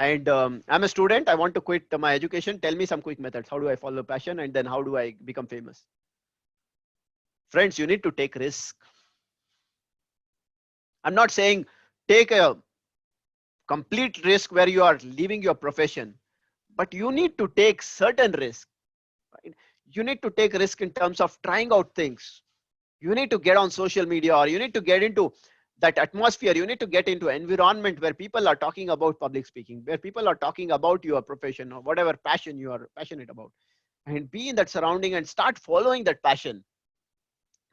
And I'm a student. I want to quit my education. Tell me some quick methods. How do I follow passion? And then how do I become famous? Friends, you need to take risk. I'm not saying take a complete risk where you are leaving your profession, but you need to take certain risk. Right? You need to take risk in terms of trying out things. You need to get on social media, or you need to get into that atmosphere. You need to get into environment where people are talking about public speaking, where people are talking about your profession or whatever passion you are passionate about, and be in that surrounding and start following that passion.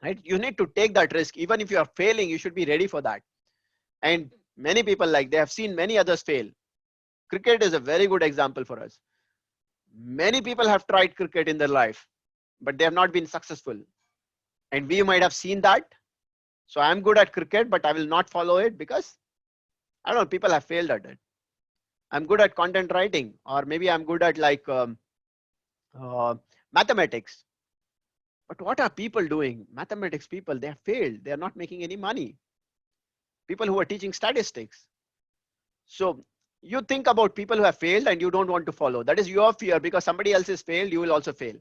Right? You need to take that risk. Even if you are failing, you should be ready for that. And many people, like, they have seen many others fail. Cricket is a very good example for us. Many people have tried cricket in their life, but they have not been successful. And we might have seen that. So I'm good at cricket, but I will not follow it because I don't know, people have failed at it. I'm good at content writing, or maybe I'm good at like uh, mathematics. But what are people doing? Mathematics people, they have failed. They are not making any money. People who are teaching statistics. So you think about people who have failed and you don't want to follow. That is your fear, because somebody else has failed, you will also fail.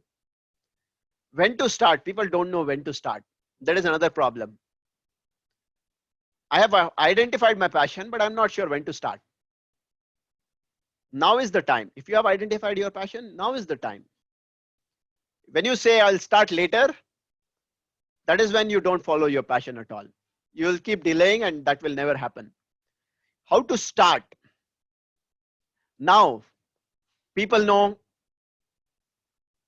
When to start? People don't know when to start. That is another problem. I have identified my passion, but I'm not sure when to start. Now is the time. If you have identified your passion, now is the time. When you say I'll start later, that is when you don't follow your passion at all. You will keep delaying and that will never happen. How to start? Now, people know,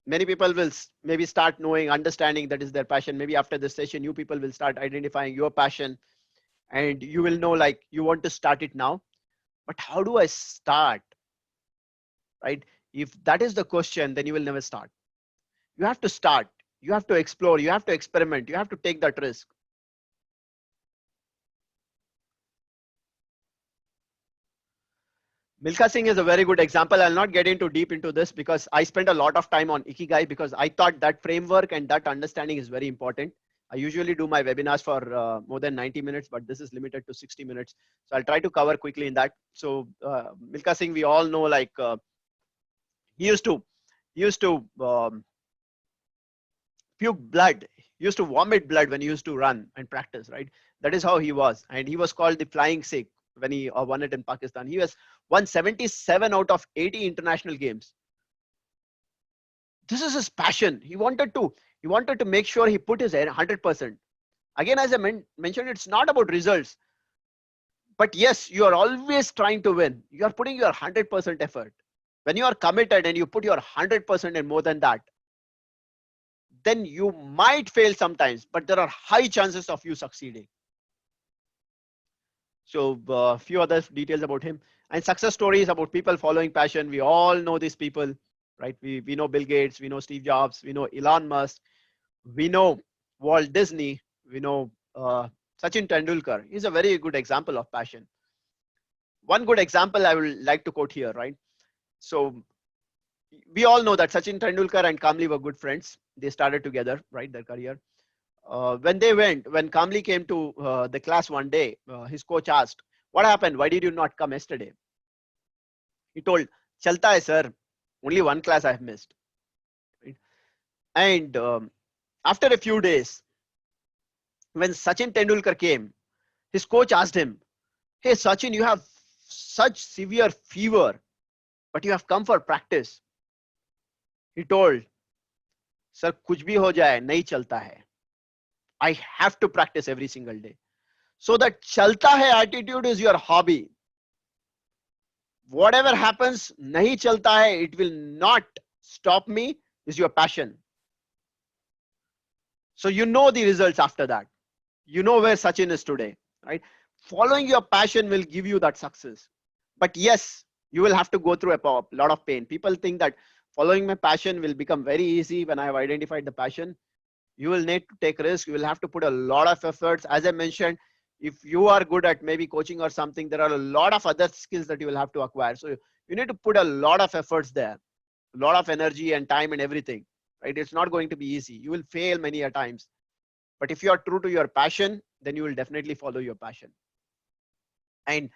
many people will maybe start knowing, understanding that is their passion. Maybe after this session, you people will start identifying your passion, and you will know like you want to start it now. But how do I start? Right? If that is the question, then you will never start. You have to start. You have to explore. You have to experiment. You have to take that risk. Milkha Singh is a very good example. I'll not get into deep into this because I spent a lot of time on Ikigai, because I thought that framework and that understanding is very important. I usually do my webinars for more than 90 minutes, but this is limited to 60 minutes. So I'll try to cover quickly in that. So Milkha Singh, we all know, like he used to puke blood. He used to vomit blood when he used to run and practice, right? That is how he was. And he was called the Flying Sikh when he won it in Pakistan. He was won 77 out of 80 international games. This is his passion. He wanted to make sure he put his 100%. Again, as I mentioned, it's not about results. But yes, you are always trying to win. You are putting your 100% effort. When you are committed and you put your 100% and more than that, then you might fail sometimes, but there are high chances of you succeeding. So a few other details about him, and success stories about people following passion. We all know these people, right? We know Bill Gates, we know Steve Jobs, we know Elon Musk, we know Walt Disney, we know Sachin Tendulkar. He's a very good example of passion. One good example I would like to quote here, right? So we all know that Sachin Tendulkar and Kamli were good friends. They started together, right, their career. When Kamli came to the class one day, his coach asked, "What happened? Why did you not come yesterday?" He told, "Chalta hai, sir. Only one class I have missed." Right? And after a few days, when Sachin Tendulkar came, his coach asked him, "Hey, Sachin, you have such severe fever, but you have come for practice." He told, "Sir, kuch bhi ho jaye, nahi chalta hai. I have to practice every single day." So that chalta hai attitude is your hobby. Whatever happens, nahi chalta hai, it will not stop me, is your passion. So you know the results after that. You know where Sachin is today, right? Following your passion will give you that success. But yes, you will have to go through a lot of pain. People think that following my passion will become very easy when I have identified the passion. You will need to take risks. You will have to put a lot of efforts. As I mentioned, if you are good at maybe coaching or something, there are a lot of other skills that you will have to acquire. So you need to put a lot of efforts there, a lot of energy and time and everything, right? It's not going to be easy. You will fail many a times. But if you are true to your passion, then you will definitely follow your passion. And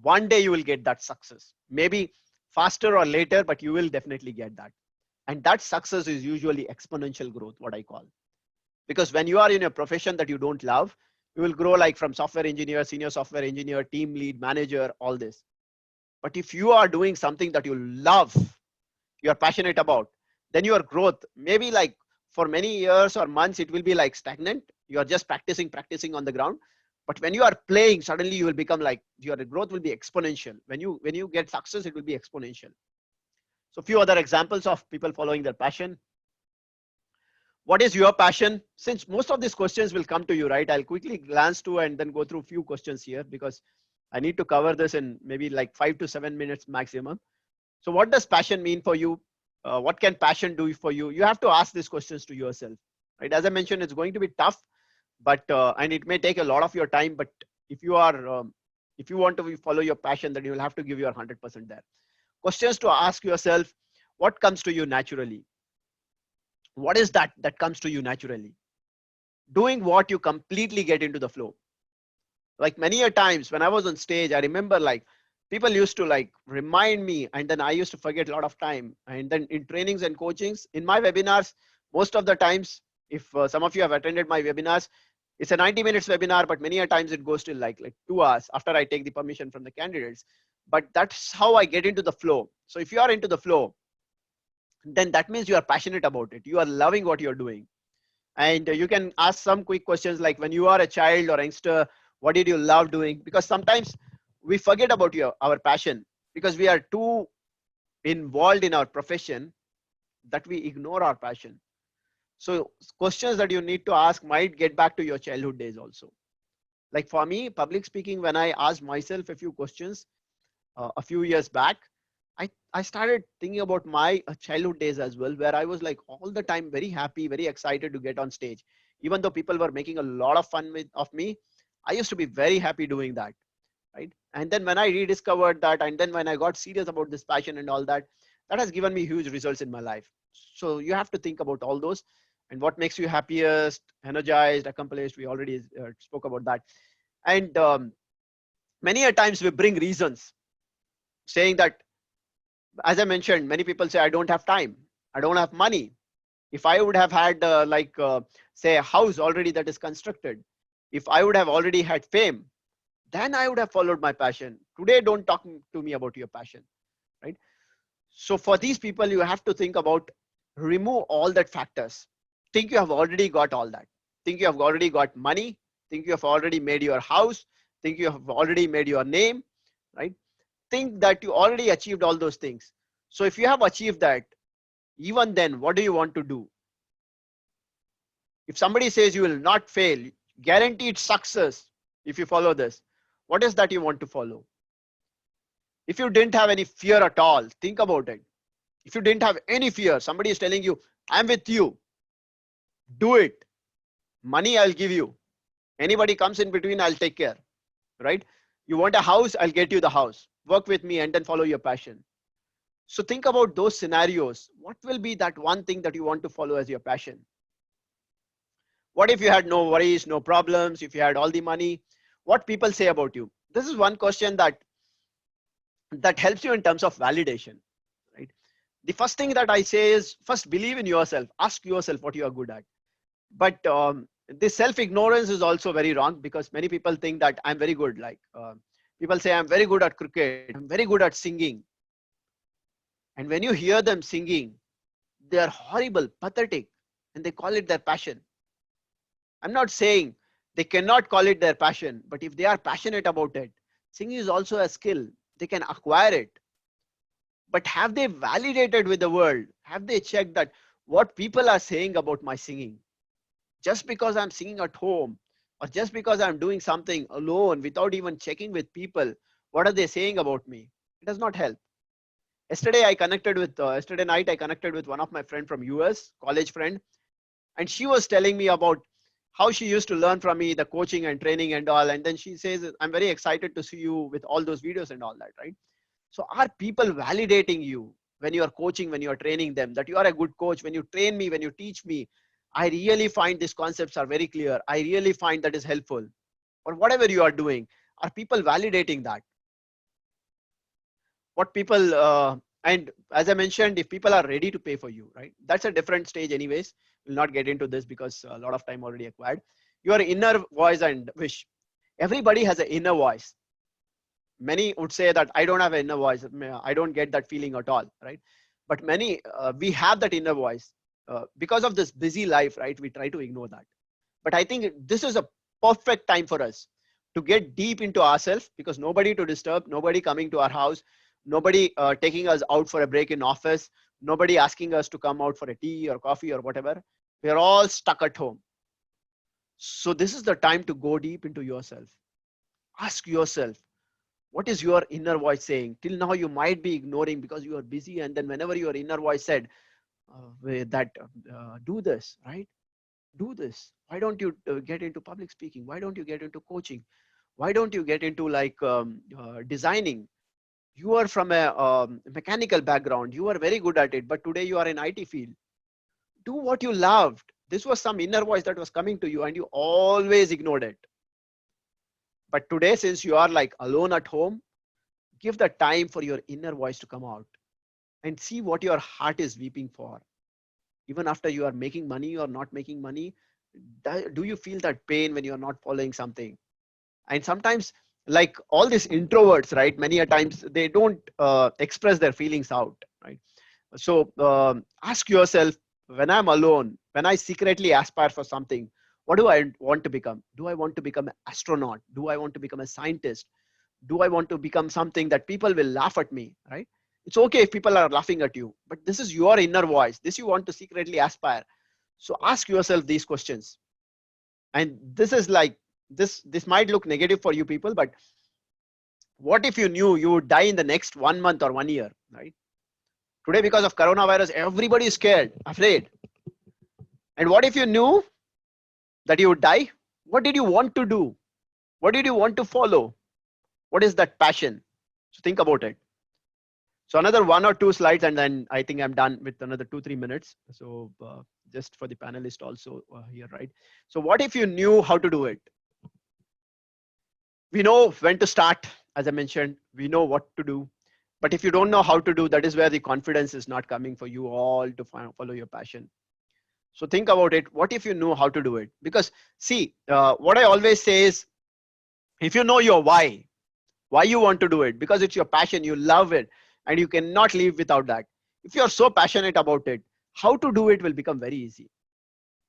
One day you will get that success, maybe faster or later, but you will definitely get that. And that success is usually exponential growth, what I call. Because when you are in a profession that you don't love, you will grow like from software engineer, senior software engineer, team lead, manager, all this. But if you are doing something that you love, you are passionate about, then your growth maybe like for many years or months it will be like stagnant. You are just practicing on the ground. But when you are playing, suddenly you will become like, your growth will be exponential. When you get success, it will be exponential. So few other examples of people following their passion. What is your passion? Since most of these questions will come to you, right? I'll quickly glance to and then go through few questions here, because I need to cover this in maybe like 5 to 7 minutes maximum. So what does passion mean for you? What can passion do for you? You have to ask these questions to yourself, right? As I mentioned, it's going to be tough, but and it may take a lot of your time. But if you are, if you want to follow your passion, then you will have to give your 100% there. Questions to ask yourself: what comes to you naturally? What is that comes to you naturally? Doing what you completely get into the flow. Like many a times when I was on stage, I remember like people used to like remind me, and then I used to forget a lot of time. And then in trainings and coachings, in my webinars, most of the times, if some of you have attended my webinars, it's a 90 minutes webinar, but many a times it goes to like 2 hours after I take the permission from the candidates. But that's how I get into the flow. So if you are into the flow, then that means you are passionate about it. You are loving what you're doing. And you can ask some quick questions like, when you are a child or youngster, what did you love doing? Because sometimes we forget about our passion because we are too involved in our profession that we ignore our passion. So questions that you need to ask might get back to your childhood days also. Like for me, public speaking, when I asked myself a few questions a few years back, I started thinking about my childhood days as well, where I was like all the time very happy, very excited to get on stage. Even though people were making a lot of fun of me, I used to be very happy doing that, right? And then when I rediscovered that, and then when I got serious about this passion and all that, that has given me huge results in my life. So you have to think about all those, and what makes you happiest, energized, accomplished. We already spoke about that. And many a times we bring reasons saying that, as I mentioned, many people say, I don't have time, I don't have money. If I would have had say a house already that is constructed, if I would have already had fame, then I would have followed my passion. Today, don't talk to me about your passion, right? So for these people, you have to think about, remove all that factors. Think you have already got all that. Think you have already got money. Think you have already made your house. Think you have already made your name, right? Think that you already achieved all those things. So if you have achieved that, even then, what do you want to do? If somebody says you will not fail, guaranteed success if you follow this, what is that you want to follow? If you didn't have any fear at all, think about it. If you didn't have any fear, somebody is telling you, I'm with you, do it. Money I'll give you. Anybody comes in between, I'll take care, right? You want a house, I'll get you the house. Work with me and then follow your passion. So think about those scenarios. What will be that one thing that you want to follow as your passion? What if you had no worries, no problems, if you had all the money? What people say about you? This is one question that helps you in terms of validation, right? The first thing that I say is, first believe in yourself. Ask yourself what you are good at. But this self-ignorance is also very wrong, because many people think that I'm very good. Like people say, I'm very good at cricket, I'm very good at singing. And when you hear them singing, they are horrible, pathetic, and they call it their passion. I'm not saying they cannot call it their passion, but if they are passionate about it, singing is also a skill. They can acquire it. But have they validated with the world? Have they checked that what people are saying about my singing? Just because I'm singing at home, or just because I'm doing something alone without even checking with people, what are they saying about me? It does not help. Yesterday night I connected with one of my friend from US, college friend, and she was telling me about how she used to learn from me, the coaching and training and all. And then she says, I'm very excited to see you with all those videos and all that, right? So are people validating you when you are coaching, when you are training them, that you are a good coach? When you train me, when you teach me, I really find these concepts are very clear. I really find that is helpful. Or whatever you are doing, are people validating that? what people, and as I mentioned, if people are ready to pay for you, right? That's a different stage anyways. We'll not get into this because a lot of time already acquired. Your inner voice and wish. Everybody has an inner voice. Many would say that I don't have an inner voice. I don't get that feeling at all, right? But many, we have that inner voice. Because of this busy life, right? We try to ignore that. But I think this is a perfect time for us to get deep into ourselves, because nobody to disturb, nobody coming to our house, nobody taking us out for a break in office, nobody asking us to come out for a tea or coffee or whatever. We're all stuck at home. So this is the time to go deep into yourself. Ask yourself, what is your inner voice saying? Till now you might be ignoring because you are busy, and then whenever your inner voice said that do this, right? Do this. Why don't you get into public speaking? Why don't you get into coaching? Why don't you get into like designing? You are from a mechanical background, you are very good at it, but today you are in IT field. Do what you loved. This was some inner voice that was coming to you and you always ignored it. But today, since you are like alone at home, give the time for your inner voice to come out and see what your heart is weeping for. Even after you are making money or not making money, do you feel that pain when you are not following something? And sometimes, like all these introverts, right, many a times they don't express their feelings out, right? So ask yourself, when I'm alone, when I secretly aspire for something, what do I want to become? Do I want to become an astronaut? Do I want to become a scientist? Do I want to become something that people will laugh at me, right? It's okay if people are laughing at you, but this is your inner voice, this you want to secretly aspire. So ask yourself these questions. And this is like, this might look negative for you people, but what if you knew you would die in the next 1 month or 1 year, right? Today, because of coronavirus, everybody is scared, afraid. And what if you knew that you would die? What did you want to do? What did you want to follow? What is that passion? So think about it. So another 1 or 2 slides, and then I think I'm done with another 2-3 minutes. So just for the panelist also here, right? So what if you knew how to do it? We know when to start, as I mentioned, we know what to do. But if you don't know how to do, that is where the confidence is not coming for you all to follow your passion. So think about it. What if you know how to do it? Because see, what I always say is, if you know your why you want to do it, because it's your passion, you love it, and you cannot live without that. If you're so passionate about it, how to do it will become very easy.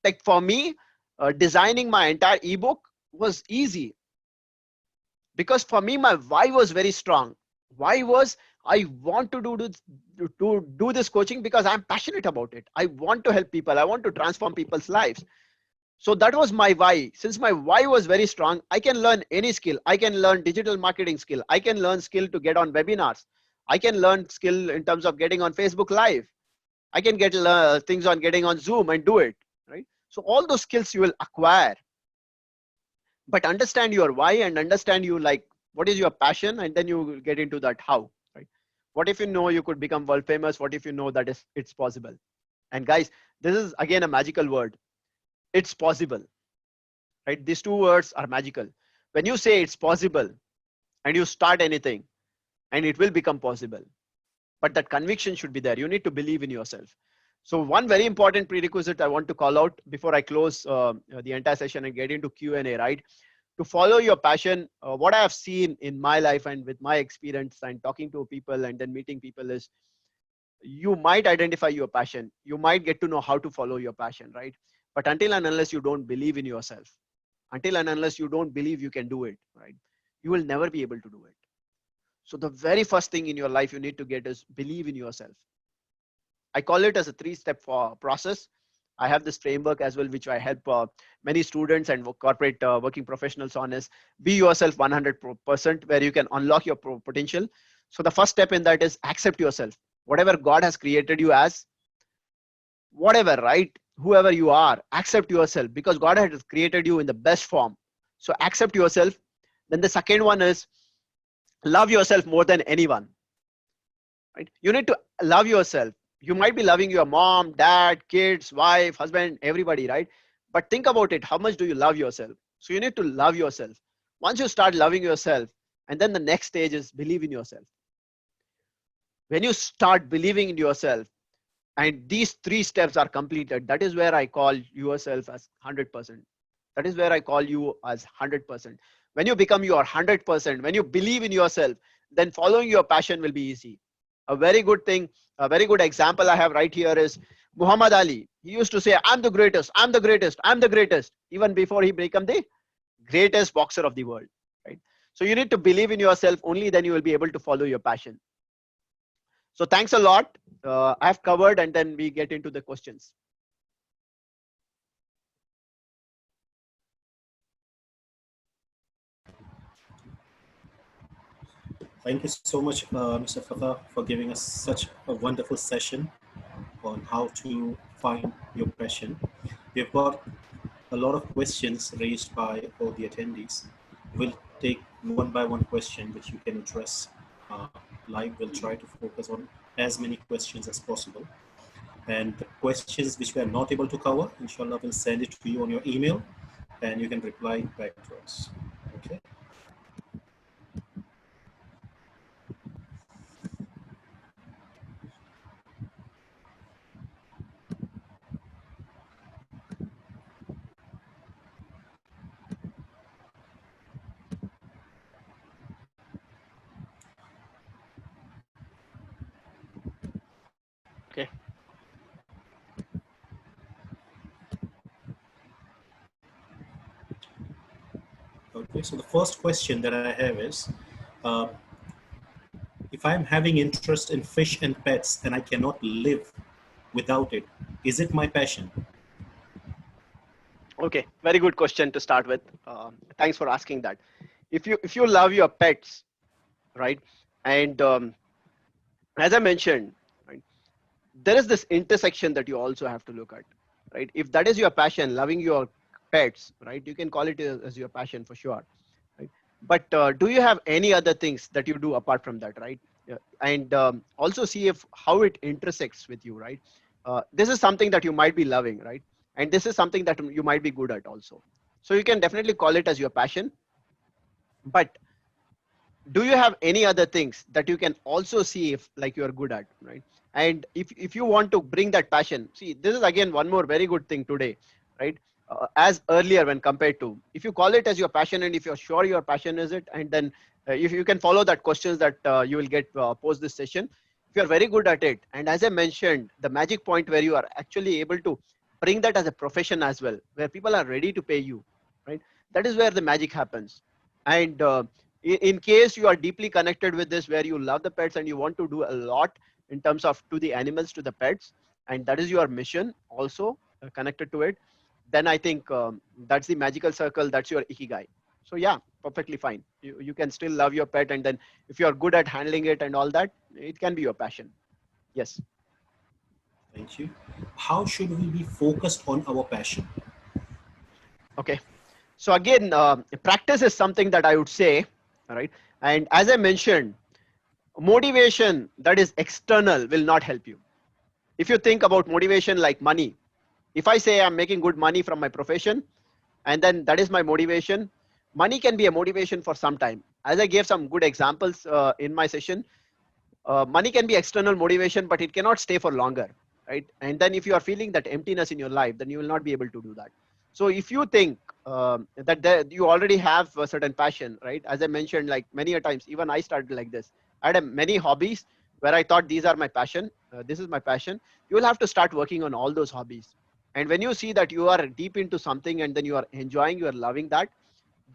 Like for me, designing my entire ebook was easy, because for me, my why was very strong. Why was, I want to do this coaching because I'm passionate about it. I want to help people. I want to transform people's lives. So that was my why. Since my why was very strong, I can learn any skill. I can learn digital marketing skill. I can learn skill to get on webinars. I can learn skill in terms of getting on Facebook Live. I can get things on getting on Zoom and do it, right? So all those skills you will acquire, but understand your why and understand you like what is your passion, and then you will get into that how, right? What if you know you could become world famous? What if you know that it's possible? And guys, this is again a magical word. It's possible, right? These two words are magical. When you say it's possible and you start anything, and it will become possible, but that conviction should be there. You need to believe in yourself. So one very important prerequisite I want to call out before I close the entire session and get into Q&A, right? To follow your passion, what I have seen in my life and with my experience and talking to people and then meeting people is, you might identify your passion. You might get to know how to follow your passion, right? But until and unless you don't believe in yourself, until and unless you don't believe you can do it, right, you will never be able to do it. So the very first thing in your life you need to get is believe in yourself. I call it as a 3-step process. I have this framework as well, which I help many students and corporate working professionals on, is be yourself 100%, where you can unlock your potential. So the first step in that is accept yourself. Whatever God has created you as, whatever, right? Whoever you are, accept yourself, because God has created you in the best form. So accept yourself. Then the second one is love yourself more than anyone, right? You need to love yourself. You might be loving your mom, dad, kids, wife, husband, everybody, right? But think about it. How much do you love yourself? So you need to love yourself. Once you start loving yourself, and then the next stage is believe in yourself. When you start believing in yourself and these 3 steps are completed, that is where I call yourself as 100%. That is where I call you as 100%. When you become your 100%, when you believe in yourself, then following your passion will be easy. A very good thing, a very good example I have right here is Muhammad Ali. He used to say, I'm the greatest, I'm the greatest, I'm the greatest, even before he became the greatest boxer of the world, right? So you need to believe in yourself, only then you will be able to follow your passion. So thanks a lot. I've covered, and then we get into the questions. Thank you so much, Mr. Fatha, for giving us such a wonderful session on how to find your passion. We've got a lot of questions raised by all the attendees. We'll take one by one question which you can address uh, live. We'll try to focus on as many questions as possible. And the questions which we are not able to cover, inshallah, we'll send it to you on your email and you can reply back to us. Okay. Okay. Okay. So the first question that I have is, uh, if I'm having interest in fish and pets and I cannot live without it, is it my passion? Okay. Very good question to start with. Thanks for asking that. If you love your pets, right, and as I mentioned, right, there is this intersection that you also have to look at, right? If that is your passion, loving your pets, right, you can call it as your passion for sure, right? But do you have any other things that you do apart from that, right? Yeah. And also see if how it intersects with you, right? This is something that you might be loving, right? And this is something that you might be good at also. So you can definitely call it as your passion. But do you have any other things that you can also see if like you are good at, right? And if you want to bring that passion, see, this is again one more very good thing today, right? As earlier when compared to, if you call it as your passion and if you're sure your passion is it, and then if you can follow that questions that you will get post this session, if you're very good at it, and as I mentioned, the magic point where you are actually able to bring that as a profession as well, where people are ready to pay you, right? That is where the magic happens. And in case you are deeply connected with this, where you love the pets and you want to do a lot in terms of to the animals, to the pets, and that is your mission also connected to it, then I think that's the magical circle, that's your ikigai. So yeah, perfectly fine. You can still love your pet, and then if you're good at handling it and all that, it can be your passion. Yes. Thank you. How should we be focused on our passion? Okay. So again, practice is something that I would say, all right? And as I mentioned, motivation that is external will not help you. If you think about motivation like money, if I say I'm making good money from my profession, and then that is my motivation, money can be a motivation for some time. As I gave some good examples in my session, money can be external motivation, but it cannot stay for longer, right? And then if you are feeling that emptiness in your life, then you will not be able to do that. So if you think that you already have a certain passion, right? As I mentioned, like many a times, even I started like this. I had many hobbies where I thought these are my passion. This is my passion. You will have to start working on all those hobbies. And when you see that you are deep into something and then you are enjoying, you are loving that,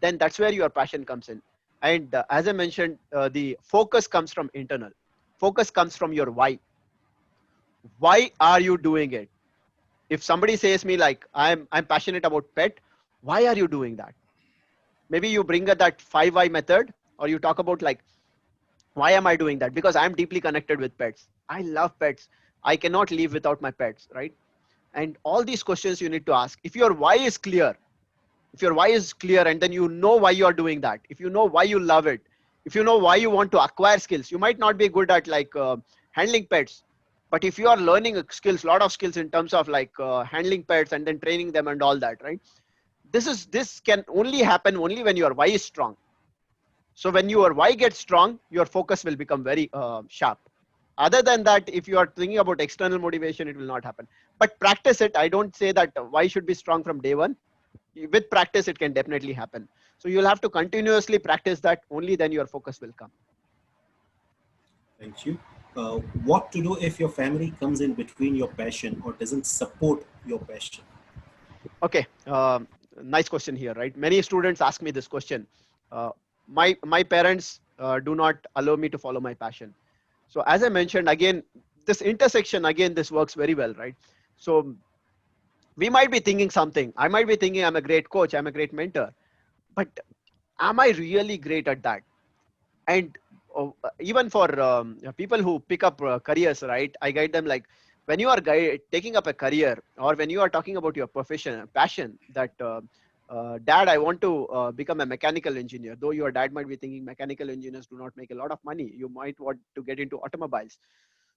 then that's where your passion comes in. And as I mentioned, the focus comes from internal. Focus comes from your why are you doing it? If somebody says me like I'm passionate about pet, why are you doing that? Maybe you bring up that 5 why method, or you talk about like, why am I doing that? Because I'm deeply connected with pets. I love pets. I cannot live without my pets, right? And all these questions you need to ask. If your why is clear, if your why is clear, and then you know why you are doing that, if you know why you love it, if you know why you want to acquire skills, you might not be good at like handling pets, but if you are learning skills, lot of skills in terms of like handling pets and then training them and all that, right? This can only happen only when your why is strong. So when your why gets strong, your focus will become very sharp. Other than that, if you are thinking about external motivation, it will not happen. But practice it. I don't say that why should be strong from day one. With practice, it can definitely happen. So you'll have to continuously practice that. Only then your focus will come. Thank you. What to do if your family comes in between your passion or doesn't support your passion? Okay, nice question here, right? Many students ask me this question. Uh, my parents do not allow me to follow my passion. So as I mentioned, again, this intersection, again, this works very well, right? So we might be thinking something. I might be thinking I'm a great coach, I'm a great mentor, but am I really great at that? And even for people who pick up careers, right, I guide them like, when you are taking up a career, or when you are talking about your profession passion, that dad, I want to become a mechanical engineer, though your dad might be thinking mechanical engineers do not make a lot of money, you might want to get into automobiles.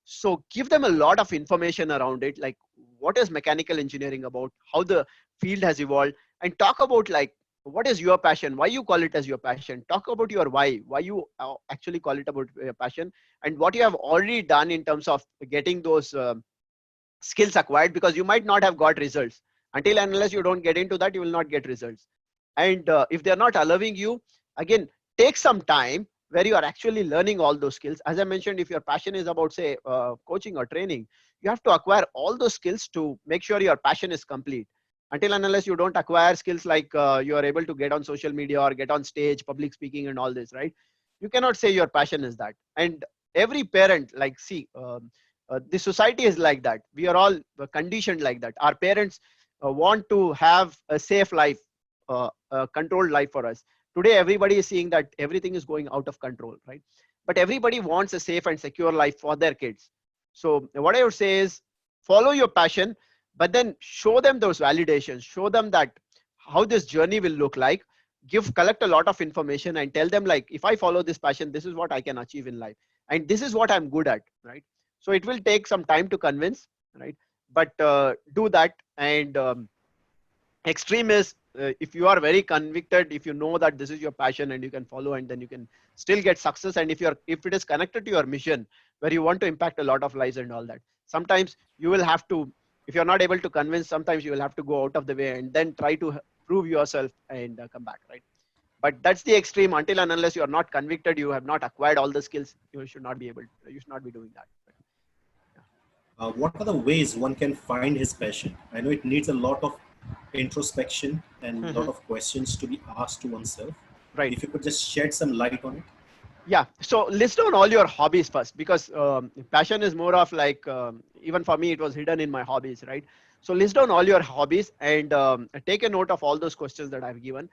So give them a lot of information around it, like what is mechanical engineering about, how the field has evolved, and talk about like what is your passion, why you call it as your passion, talk about your why you actually call it about your passion, and what you have already done in terms of getting those skills acquired, because you might not have got results. Until and unless you don't get into that, you will not get results. And if they're not allowing you, again, take some time where you are actually learning all those skills. As I mentioned, if your passion is about, say, coaching or training, you have to acquire all those skills to make sure your passion is complete. Until and unless you don't acquire skills like you are able to get on social media or get on stage, public speaking and all this, right, you cannot say your passion is that. And every parent, like, see, the society is like that. We are all conditioned like that. Our parents want to have a safe life, a controlled life for us. Today everybody is seeing that everything is going out of control, right? But everybody wants a safe and secure life for their kids. So what I would say is, follow your passion, but then show them those validations, show them that how this journey will look like. Collect a lot of information and tell them like, if I follow this passion, this is what I can achieve in life, and this is what I'm good at, right? So it will take some time to convince, right? But do that. And extreme is, if you are very convicted, if you know that this is your passion and you can follow, and then you can still get success. And if it is connected to your mission, where you want to impact a lot of lives and all that, sometimes you will have to, if you're not able to convince, sometimes you will have to go out of the way and then try to prove yourself and come back, right? But that's the extreme. Until and unless you are not convicted, you have not acquired all the skills, you should not be doing that. What are the ways one can find his passion? I know it needs a lot of introspection and a lot Mhm. of questions to be asked to oneself. Right. If you could just shed some light on it. Yeah, so list down all your hobbies first, because passion is more of like, even for me it was hidden in my hobbies, right? So list down all your hobbies and take a note of all those questions that I've given.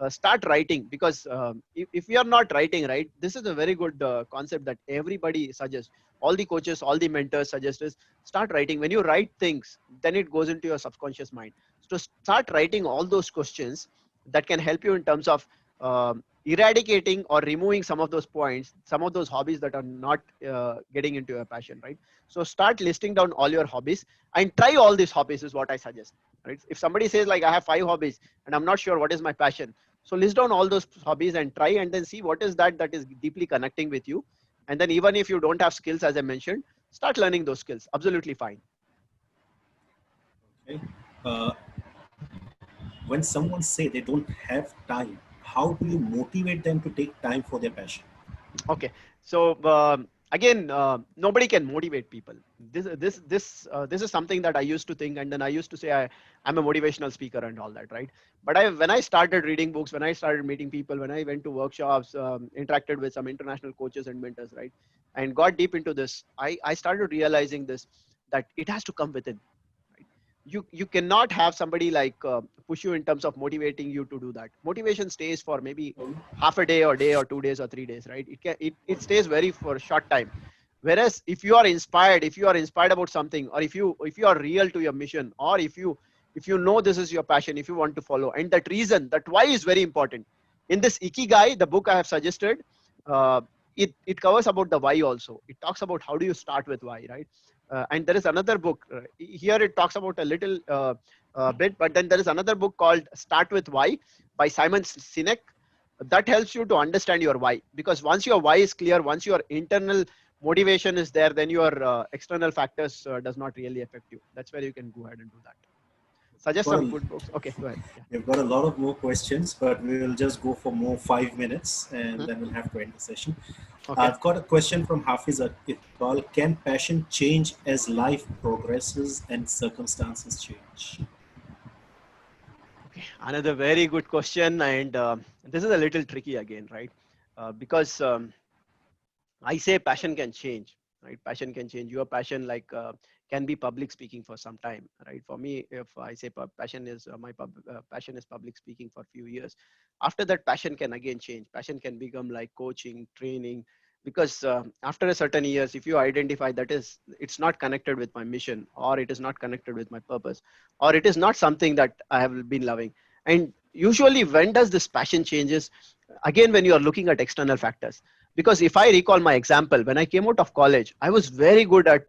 Start writing, because if we are not writing, right, this is a very good concept that everybody suggests, all the coaches, all the mentors suggest is, start writing. When you write things, then it goes into your subconscious mind. So start writing all those questions that can help you in terms of eradicating or removing some of those points, some of those hobbies that are not getting into your passion, right? So start listing down all your hobbies and try all these hobbies is what I suggest, right? If somebody says like, I have 5 hobbies and I'm not sure what is my passion, so list down all those hobbies and try, and then see what is that is deeply connecting with you. And then even if you don't have skills, as I mentioned, start learning those skills. Absolutely fine. Okay. Uh, when someone say they don't have time, how do you motivate them to take time for their passion? Okay, so again, nobody can motivate people. This is something that I used to think, and then I used to say I'm a motivational speaker and all that, right? But when I started reading books, when I started meeting people, when I went to workshops, interacted with some international coaches and mentors, right, and got deep into this, I started realizing this, that it has to come within, right? You cannot have somebody like push you in terms of motivating you to do that. Motivation stays for maybe half a day or 2 days or 3 days, right? It stays very for a short time. Whereas if you are inspired, if you are inspired about something, or if you are real to your mission, or if you know this is your passion, if you want to follow, and that reason, that why is very important. In this Ikigai, the book I have suggested, uh, it covers about the why also. It talks about how do you start with why, right? And there is another book here, it talks about a little bit, but then there is another book called Start With Why by Simon Sinek. That helps you to understand your why, because once your why is clear, once your internal motivation is there, then your external factors does not really affect you. That's where you can go ahead and do that. Suggest Got some a, good books. Okay, go ahead. Yeah. we've got a lot of more questions, but we'll just go for more 5 minutes and Mhm. then we'll have to end the session. Okay. I've got a question from Hafiz Iqbal. Can passion change as life progresses and circumstances change? Okay. Another very good question, and this is a little tricky again, right? Because I say passion can change, right? Passion can change. Your passion, like, can be public speaking for some time, right? For me, if I say passion is passion is public speaking for a few years, after that, passion can again change. Passion can become like coaching, training, because after a certain years, if you identify that is it's not connected with my mission, or it is not connected with my purpose, or it is not something that I have been loving, and usually when does this passion changes? Again, when you are looking at external factors, because if I recall my example, when I came out of college, I was very good at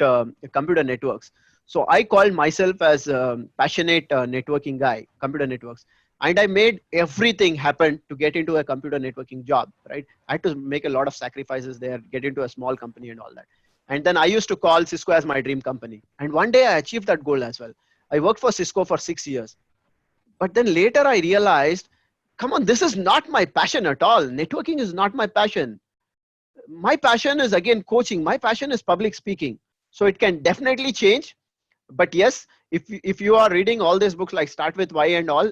computer networks. So I called myself as a passionate networking guy, computer networks, and I made everything happen to get into a computer networking job, right? I had to make a lot of sacrifices there, get into a small company and all that. And then I used to call Cisco as my dream company, and one day I achieved that goal as well. I worked for Cisco for 6 years, but then later I realized, come on, this is not my passion at all. Networking is not my passion. My passion is again coaching. My passion is public speaking. So it can definitely change. But yes, if you are reading all these books like Start With Why and all,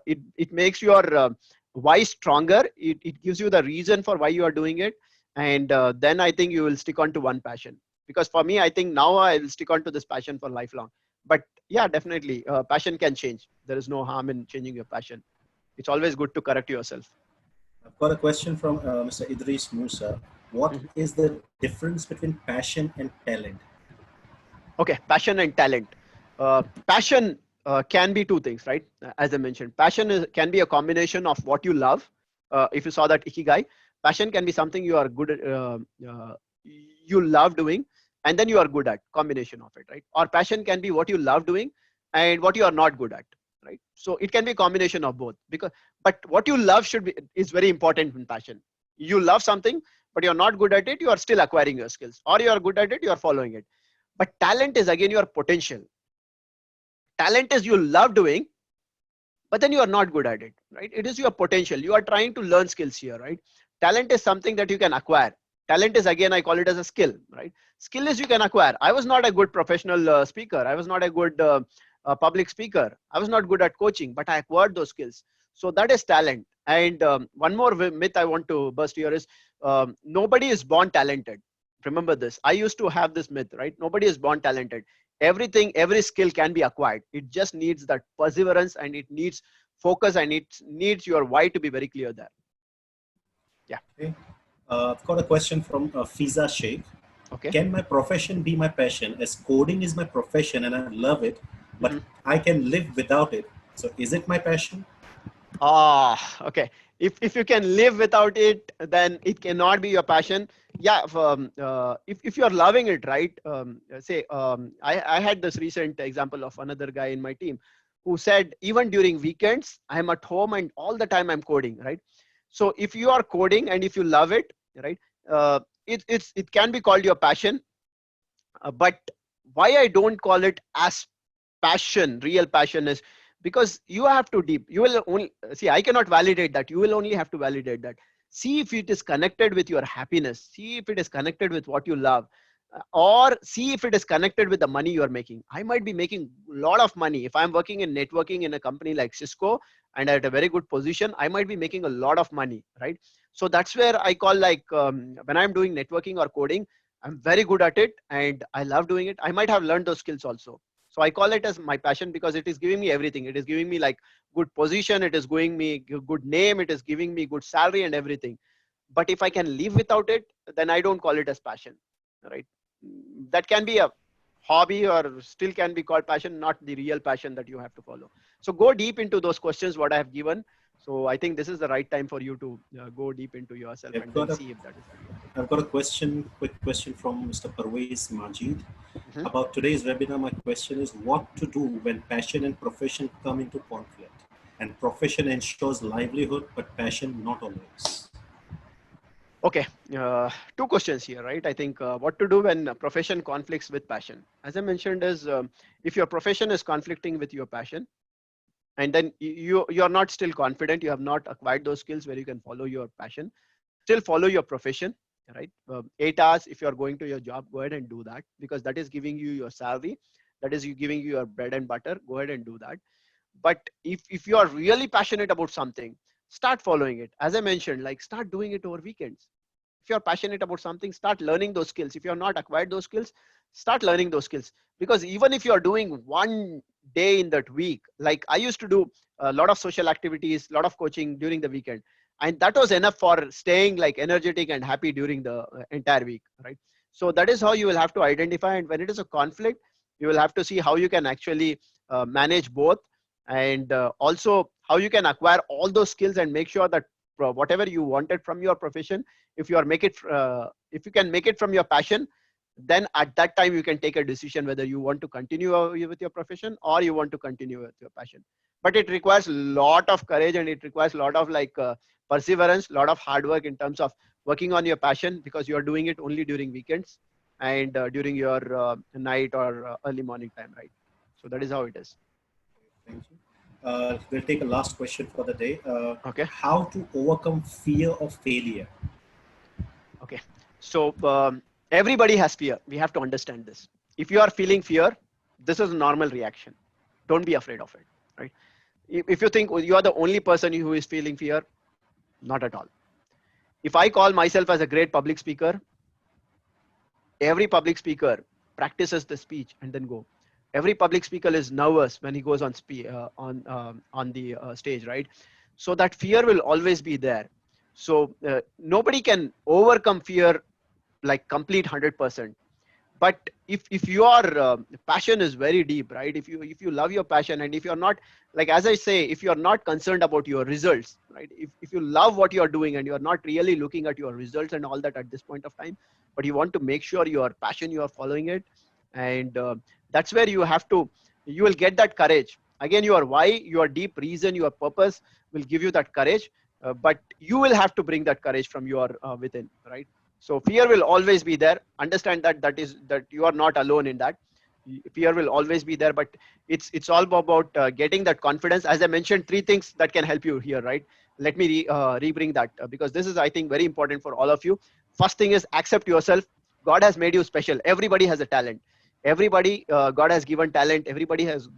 it makes your why stronger. It gives you the reason for why you are doing it, and then I think you will stick on to one passion. Because for me, I think now I will stick on to this passion for lifelong. But yeah, definitely, passion can change. There is no harm in changing your passion. It's always good to correct yourself. I've got a question from Mr. Idris Musa. What Mhm. is the difference between passion and talent? Okay, passion and talent. Passion can be two things, right? As I mentioned, passion can be a combination of what you love. If you saw that ikigai, passion can be something you are good at, you love doing, and then you are good at, combination of it, right? Or passion can be what you love doing and what you are not good at, right? So it can be a combination of both. Because, but what you love should be is very important in passion. You love something, but you're not good at it. You are still acquiring your skills, or you are good at it. You are following it. But talent is again your potential. Talent is you love doing, but then you are not good at it, right? It is your potential. You are trying to learn skills here, right? Talent is something that you can acquire. Talent is, again, I call it as a skill, right? Skill is you can acquire. I was not a good professional speaker. I was not a good public speaker. I was not good at coaching, but I acquired those skills. So that is talent. And one more myth I want to bust here is, nobody is born talented. Remember this. I used to have this myth, right? Nobody is born talented. Everything, every skill can be acquired. It just needs that perseverance, and it needs focus, and it needs your why to be very clear there. Yeah. Okay. I've got a question from Fiza Sheikh. Okay. Can my profession be my passion? As coding is my profession and I love it, but Mhm. I can live without it. So is it my passion? Okay. If you can live without it, then it cannot be your passion. Yeah. If you're loving it, right? Say, I had this recent example of another guy in my team who said, even during weekends, I'm at home and all the time I'm coding, right? So if you are coding and if you love it, right? It can be called your passion. But why I don't call it as passion, real passion, is because you have to deep, you will only see, I cannot validate that. You will only have to validate that. See if it is connected with your happiness, see if it is connected with what you love, or see if it is connected with the money you are making. I might be making a lot of money if I'm working in networking in a company like Cisco, and at a very good position, I might be making a lot of money, right? So that's where I call, like, when I'm doing networking or coding, I'm very good at it and I love doing it. I might have learned those skills also. So I call it as my passion because it is giving me everything. It is giving me like good position. It is giving me good name. It is giving me good salary and everything. But if I can live without it, then I don't call it as passion, right? That can be a hobby or still can be called passion, not the real passion that you have to follow. So go deep into those questions, what I have given. So I think this is the right time for you to go deep into yourself I've and then got a see if that is real. I've got a question, quick question from Mr. Parvez Majid. Mhm. About today's webinar, my question is what to do when passion and profession come into conflict? And profession ensures livelihood, but passion not always. Okay, two questions here, right? I think what to do when a profession conflicts with passion. As I mentioned, is if your profession is conflicting with your passion, and then you're not still confident, you have not acquired those skills where you can follow your passion, still follow your profession, right? 8 hours, if you're going to your job, go ahead and do that, because that is giving you your salary, that is you giving you your bread and butter. Go ahead and do that. But if you are really passionate about something, start following it. As I mentioned, like, start doing it over weekends. If you're passionate about something, start learning those skills. If you're not acquired those skills, start learning those skills. Because even if you're doing 1 day in that week, like I used to do a lot of social activities, a lot of coaching during the weekend, and that was enough for staying like energetic and happy during the entire week, right? So that is how you will have to identify, and when it is a conflict, you will have to see how you can actually manage both, and also how you can acquire all those skills and make sure that whatever you wanted from your profession, if you are make it if you can make it from your passion, then at that time you can take a decision whether you want to continue with your profession or you want to continue with your passion. But it requires a lot of courage, and it requires a lot of like perseverance, a lot of hard work in terms of working on your passion, because you are doing it only during weekends and during your night or early morning time, right? So that is how it is. Thank you. We'll take a last question for the day. Okay. How to overcome fear of failure? Okay. So everybody has fear. We have to understand this. If you are feeling fear, this is a normal reaction. Don't be afraid of it. Right. If you think you are the only person who is feeling fear, not at all. If I call myself as a great public speaker, every public speaker practices the speech and then go. Every public speaker is nervous when he goes on the stage, right? So that fear will always be there. So nobody can overcome fear like complete 100%. But if your passion is very deep, right? If you love your passion, and if you're not, like as I say, if you're not concerned about your results, right? If you love what you're doing and you're not really looking at your results and all that at this point of time, but you want to make sure your passion, you are following it, and that's where you will get that courage. Again, your why, your deep reason, your purpose will give you that courage, but you will have to bring that courage from your within, right? So fear will always be there. Understand that you are not alone in that. Fear will always be there, but it's all about getting that confidence. As I mentioned, three things that can help you here, right? Let me re-bring that, because this is, I think, very important for all of you. First thing is accept yourself. God has made you special. Everybody has a talent. Everybody, God has given talent.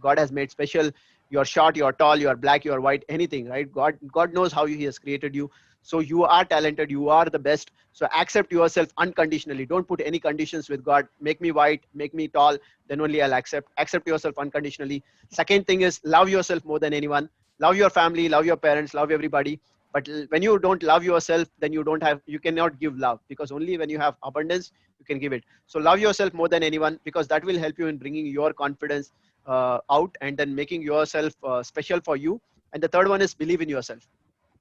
God has made special. You're short, you're tall, you're black, you're white, anything, right? God knows how He has created you. So you are talented. You are the best. So accept yourself unconditionally. Don't put any conditions with God. Make me white, make me tall, then only I'll accept. Accept yourself unconditionally. Second thing is love yourself more than anyone. Love your family, love your parents, love everybody. But when you don't love yourself, then you cannot give love, because only when you have abundance, you can give it. So love yourself more than anyone, because that will help you in bringing your confidence out, and then making yourself special for you. And the third one is believe in yourself.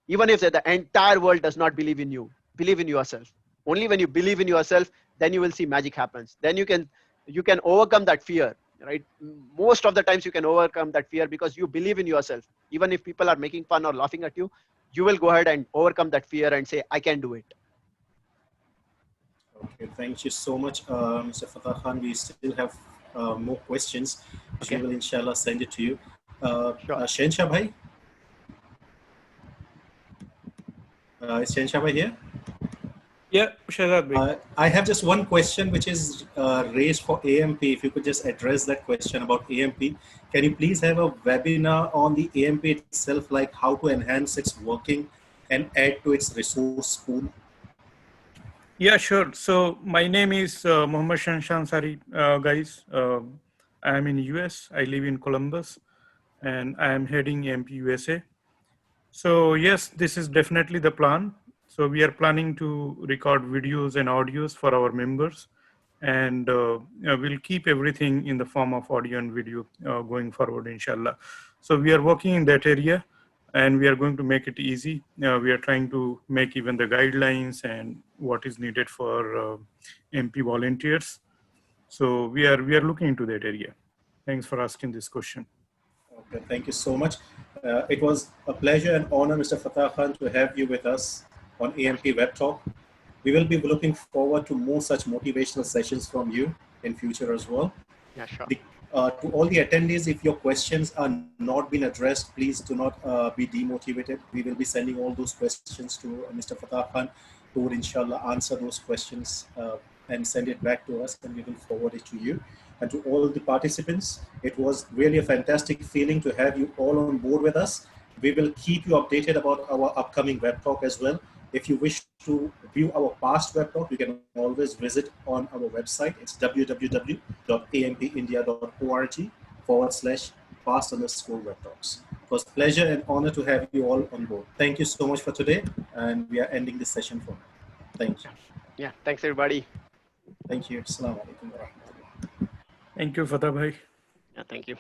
Even if the entire world does not believe in you, believe in yourself. Only when you believe in yourself, then you will see magic happens. Then you can overcome that fear, right? Most of the times you can overcome that fear because you believe in yourself. Even if people are making fun or laughing at you, you will go ahead and overcome that fear and say, I can do it. Okay, thank you so much, Mr. Fatah Khan. We still have more questions, which we Okay. will inshallah send it to you. Sure. Shensha Bhai, is Shensha Bhai here? Yeah, Shahzad bhai. I have just one question which is raised for AMP. If you could just address that question about AMP. Can you please have a webinar on the AMP itself, like how to enhance its working and add to its resource pool? Yeah, sure. So my name is Mohammad Shanshan Sari, guys. I am in US. I live in Columbus, and I am heading MP USA. So yes, this is definitely the plan. So we are planning to record videos and audios for our members, and we'll keep everything in the form of audio and video going forward, inshallah. So we are working in that area, and we are going to make it easy. We are trying to make even the guidelines and what is needed for MP volunteers. So we are looking into that area. Thanks for asking this question. Okay, thank you so much. It was a pleasure and honor, Mr. Fatah Khan, to have you with us on Yeah. AMP Web Talk. We will be looking forward to more such motivational sessions from you in future as well. Yeah, sure. To all the attendees, if your questions are not been addressed, please do not be demotivated. We will be sending all those questions to Mr. Fatah Khan, who would inshallah answer those questions and send it back to us, and we will forward it to you. And to all the participants, it was really a fantastic feeling to have you all on board with us. We will keep you updated about our upcoming web talk as well. If you wish to view our past web talk, you can always visit on our website. It's www.ampindia.org/past_web talks. It was a pleasure and honor to have you all on board. Thank you so much for today, and we are ending this session for now. Thank you. Yeah, thanks everybody. Thank you. Assalamu alaikum wa rahmatullah. Thank you, Fatah bhai. Yeah, thank you.